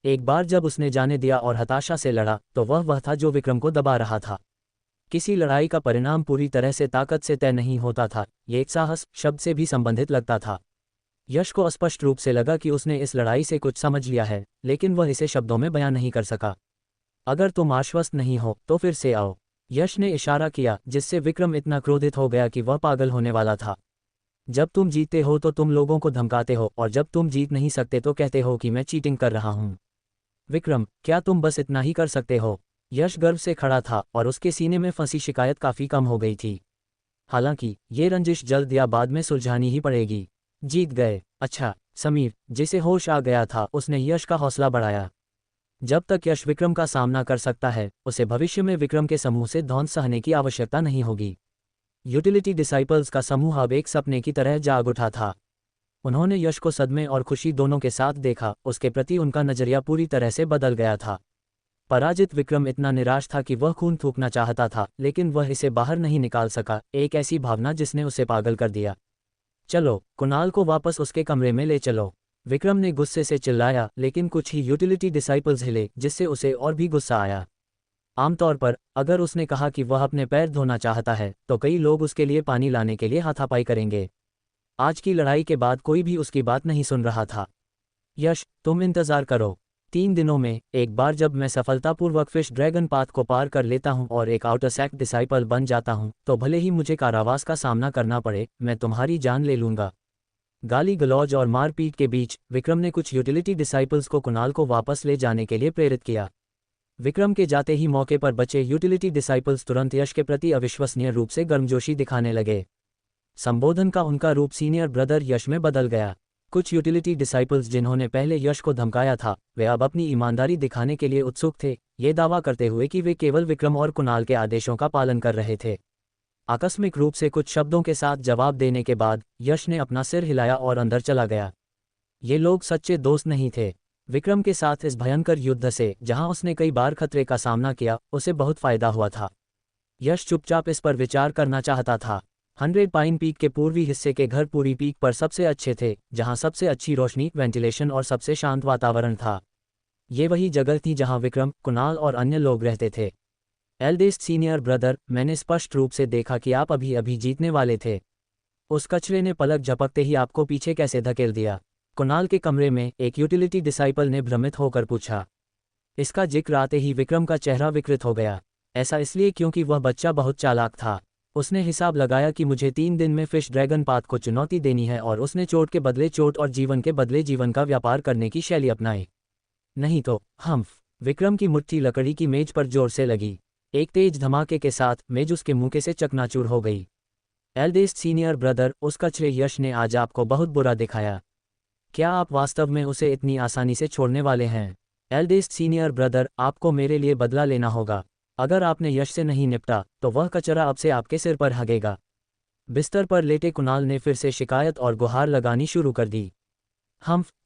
एक बार जब उसने जाने दिया और हताशा से लड़ा तो वह था जो विक्रम को दबा रहा था। किसी लड़ाई का परिणाम पूरी तरह से ताकत से तय नहीं होता था, ये एक साहस शब्द से भी संबंधित लगता था। यश को स्पष्ट रूप से लगा कि उसने इस लड़ाई से कुछ समझ लिया है, लेकिन वह इसे शब्दों में बयान नहीं कर सका। अगर तुम आश्वस्त नहीं हो तो फिर से आओ। यश ने इशारा किया, जिससे विक्रम इतना क्रोधित हो गया कि वह पागल होने वाला था। जब तुम जीतते हो तो तुम लोगों को धमकाते हो और जब तुम जीत नहीं सकते तो कहते हो कि मैं चीटिंग कर रहा हूं। विक्रम, क्या तुम बस इतना ही कर सकते हो? यश गर्व से खड़ा था और उसके सीने में फंसी शिकायत काफी कम हो गई थी। हालांकि ये रंजिश जल्द या बाद में सुलझानी ही पड़ेगी। जीत गए? अच्छा। समीर, जिसे होश आ गया था, उसने यश का हौसला बढ़ाया। जब तक यश विक्रम का सामना कर सकता है, उसे भविष्य में विक्रम के समूह से धौंस सहने की आवश्यकता नहीं होगी। यूटिलिटी डिसाइपल्स का समूह अब एक सपने की तरह जाग उठा था। उन्होंने यश को सदमे और खुशी दोनों के साथ देखा। उसके प्रति उनका नजरिया पूरी तरह से बदल गया था। पराजित विक्रम इतना निराश था कि वह खून थूकना चाहता था, लेकिन वह इसे बाहर नहीं निकाल सका, एक ऐसी भावना जिसने उसे पागल कर दिया। चलो, कुणाल को वापस उसके कमरे में ले चलो, विक्रम ने गुस्से से चिल्लाया, लेकिन कुछ ही यूटिलिटी डिसाइपल्स हिले, जिससे उसे और भी गुस्सा आया। आमतौर पर अगर उसने कहा कि वह अपने पैर धोना चाहता है तो कई लोग उसके लिए पानी लाने के लिए हाथापाई करेंगे। आज की लड़ाई के बाद कोई भी उसकी बात नहीं सुन रहा था। यश, तुम इंतजार करो। 3 दिनों में एक बार जब मैं सफलतापूर्वक फिश ड्रैगन पाथ को पार कर लेता हूं और एक आउटर सैक डिसाइपल बन जाता हूं, तो भले ही मुझे कारावास का सामना करना पड़े, मैं तुम्हारी जान ले लूंगा। गाली गलौज और मारपीट के बीच विक्रम ने कुछ यूटिलिटी डिसाइपल्स को कुणाल को वापस ले जाने के लिए प्रेरित किया। विक्रम के जाते ही मौके पर बचे यूटिलिटी डिसाइपल्स तुरंत यश के प्रति अविश्वसनीय रूप से गर्मजोशी दिखाने लगे। संबोधन का उनका रूप सीनियर ब्रदर यश में बदल गया। कुछ यूटिलिटी डिसाइपल्स जिन्होंने पहले यश को धमकाया था, वे अब अपनी ईमानदारी दिखाने के लिए उत्सुक थे, ये दावा करते हुए कि वे केवल विक्रम और कुणाल के आदेशों का पालन कर रहे थे। आकस्मिक रूप से कुछ शब्दों के साथ जवाब देने के बाद यश ने अपना सिर हिलाया और अंदर चला गया। ये लोग सच्चे दोस्त नहीं थे। विक्रम के साथ इस भयंकर युद्ध से, जहां उसने कई बार खतरे का सामना किया, उसे बहुत फायदा हुआ था। यश चुपचाप इस पर विचार करना चाहता था। 100 पाइन पीक के पूर्वी हिस्से के घर पूरी पीक पर सबसे अच्छे थे, जहां सबसे अच्छी रोशनी, वेंटिलेशन और सबसे शांत वातावरण था। ये वही जगह थी जहां विक्रम, कुणाल और अन्य लोग रहते थे। एल्डेस्ट सीनियर ब्रदर, मैंने स्पष्ट रूप से देखा कि आप अभी अभी जीतने वाले थे। उस कचरे ने पलक झपकते ही आपको पीछे कैसे धकेल दिया? कुणाल के कमरे में एक यूटिलिटी डिसाइपल ने भ्रमित होकर पूछा। इसका जिक्र आते ही विक्रम का चेहरा विकृत हो गया। ऐसा इसलिए क्योंकि वह बच्चा बहुत चालाक था। उसने हिसाब लगाया कि मुझे 3 दिन में फिश ड्रैगन पाथ को चुनौती देनी है और उसने चोट के बदले चोट और जीवन के बदले जीवन का व्यापार करने की शैली अपनाई। नहीं तो हम्फ। विक्रम की मुट्ठी लकड़ी की मेज पर जोर से लगी। एक तेज धमाके के साथ मेज उसके मुंह से चकनाचूर हो गई। एल्डेस्ट सीनियर ब्रदर, उस कचरे यश ने आज आपको बहुत बुरा दिखाया। क्या आप वास्तव में उसे इतनी आसानी से छोड़ने वाले हैं? एल्डेस्ट सीनियर ब्रदर, आपको मेरे लिए बदला लेना होगा। अगर आपने यश से नहीं निपटा तो वह कचरा अब से आपके सिर पर हगेगा। बिस्तर पर लेटे कुणाल ने फिर से शिकायत और गुहार लगानी शुरू कर दी।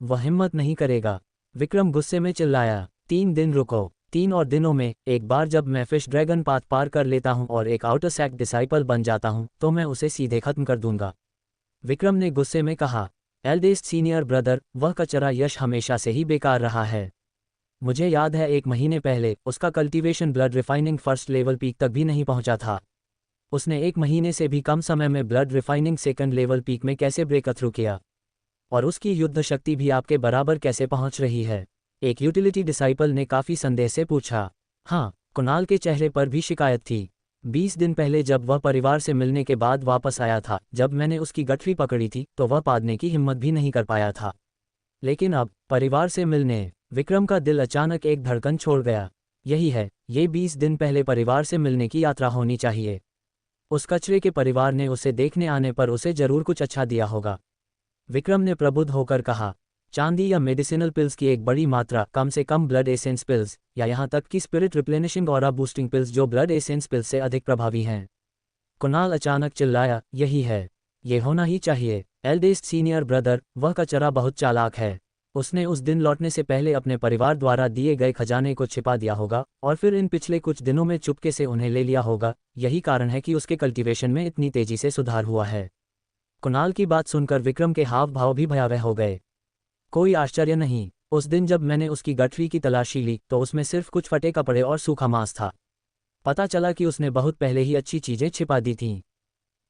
वह हिम्मत नहीं करेगा। विक्रम गुस्से में चिल्लाया। 3 दिन रुको। 3 और दिनों में एक बार जब मैं फिश ड्रैगन पाथ पार कर लेता हूं और एक आउटर सैक डिसाइपल बन जाता हूं तो मैं उसे सीधे खत्म कर दूंगा। विक्रम ने गुस्से में कहा। एल्डेस्ट सीनियर ब्रदर, वह कचरा यश हमेशा से ही बेकार रहा है। मुझे याद है 1 महीने पहले उसका cultivation blood refining first level peak तक भी नहीं पहुंचा था। उसने 1 महीने से भी कम समय में blood refining second level peak में कैसे ब्रेक थ्रू किया? और उसकी युद्ध शक्ति भी आपके बराबर कैसे पहुंच रही है? एक यूटिलिटी डिसाइपल ने काफी संदेह से पूछा। हाँ, कुणाल के चेहरे पर भी शिकायत थी। 20 दिन पहले जब वह परिवार से मिलने के बाद वापस आया था, जब मैंने उसकी गठरी पकड़ी थी तो वह पादने की हिम्मत भी नहीं कर पाया था। लेकिन अब परिवार से मिलने, विक्रम का दिल अचानक एक धड़कन छोड़ गया। यही है, ये 20 दिन पहले परिवार से मिलने की यात्रा होनी चाहिए। उस कचरे के परिवार ने उसे देखने आने पर उसे जरूर कुछ अच्छा दिया होगा। विक्रम ने प्रबुद्ध होकर कहा। चांदी या मेडिसिनल पिल्स की एक बड़ी मात्रा, कम से कम ब्लड एसेंस पिल्स, या यहाँ तक कि स्पिरिट रिप्लेनिशिंग और बूस्टिंग पिल्स जो ब्लड एसेंस पिल्स से अधिक प्रभावी हैं। कुणाल अचानक चिल्लाया, यही है, ये होना ही चाहिए। एल्डेस्ट सीनियर ब्रदर, वह कचरा बहुत चालाक है। उसने उस दिन लौटने से पहले अपने परिवार द्वारा दिए गए खजाने को छिपा दिया होगा और फिर इन पिछले कुछ दिनों में चुपके से उन्हें ले लिया होगा। यही कारण है कि उसके कल्टीवेशन में इतनी तेजी से सुधार हुआ है। कुणाल की बात सुनकर विक्रम के हाव भाव भी भयावह हो गए। कोई आश्चर्य नहीं, उस दिन जब मैंने उसकी गठरी की तलाशी ली तो उसमें सिर्फ कुछ फटे कपड़े और सूखा मांस था। पता चला कि उसने बहुत पहले ही अच्छी चीजें छिपा दी थीं।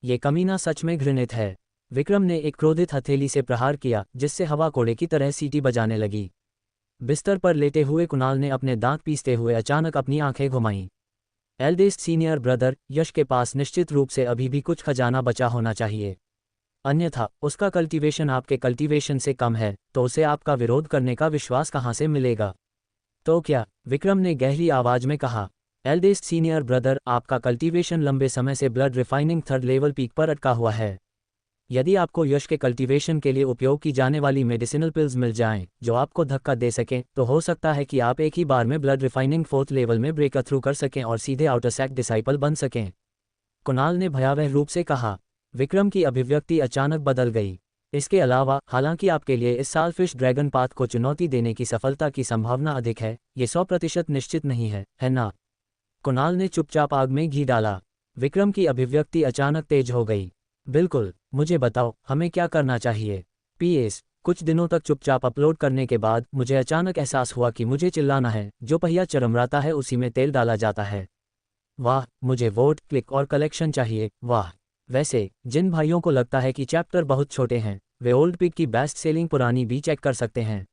ये कमीना सच में घृणित है। विक्रम ने एक क्रोधित हथेली से प्रहार किया जिससे हवा कोड़े की तरह सीटी बजाने लगी। बिस्तर पर लेटे हुए कुणाल ने अपने दांत पीसते हुए अचानक अपनी आंखें घुमाईं। एल्डेस्ट सीनियर ब्रदर, यश के पास निश्चित रूप से अभी भी कुछ खजाना बचा होना चाहिए। अन्यथा उसका कल्टीवेशन आपके कल्टीवेशन से कम है तो उसे आपका विरोध करने का विश्वास कहाँ से मिलेगा? तो क्या? विक्रम ने गहरी आवाज में कहा। एल्डेस्ट सीनियर ब्रदर, आपका कल्टीवेशन लंबे समय से blood refining 3rd level peak पर अटका हुआ है। यदि आपको यश के कल्टीवेशन के लिए उपयोग की जाने वाली मेडिसिनल पिल्स मिल जाएं जो आपको धक्का दे सकें तो हो सकता है कि आप एक ही बार में ब्लड रिफाइनिंग 4th लेवल में ब्रेक थ्रू कर सकें और सीधे आउटर सैक डिसाइपल बन सकें। कुणाल ने भयावह रूप से कहा। विक्रम की अभिव्यक्ति अचानक बदल गई। इसके अलावा, हालांकि आपके लिए इस साल फिश ड्रैगन पाथ को चुनौती देने की सफलता की संभावना अधिक है, ये 100% निश्चित नहीं है ना? कुणाल ने चुपचाप आग में घी डाला। विक्रम की अभिव्यक्ति अचानक तेज हो गई। बिल्कुल, मुझे बताओ, हमें क्या करना चाहिए? PS, कुछ दिनों तक चुपचाप अपलोड करने के बाद मुझे अचानक एहसास हुआ कि मुझे चिल्लाना है। जो पहिया चरमराता है उसी में तेल डाला जाता है। वाह, मुझे वोट, क्लिक और कलेक्शन चाहिए। वाह। वैसे, जिन भाइयों को लगता है कि चैप्टर बहुत छोटे हैं, वे ओल्ड पिग की बेस्ट सेलिंग पुरानी भी चेक कर सकते हैं।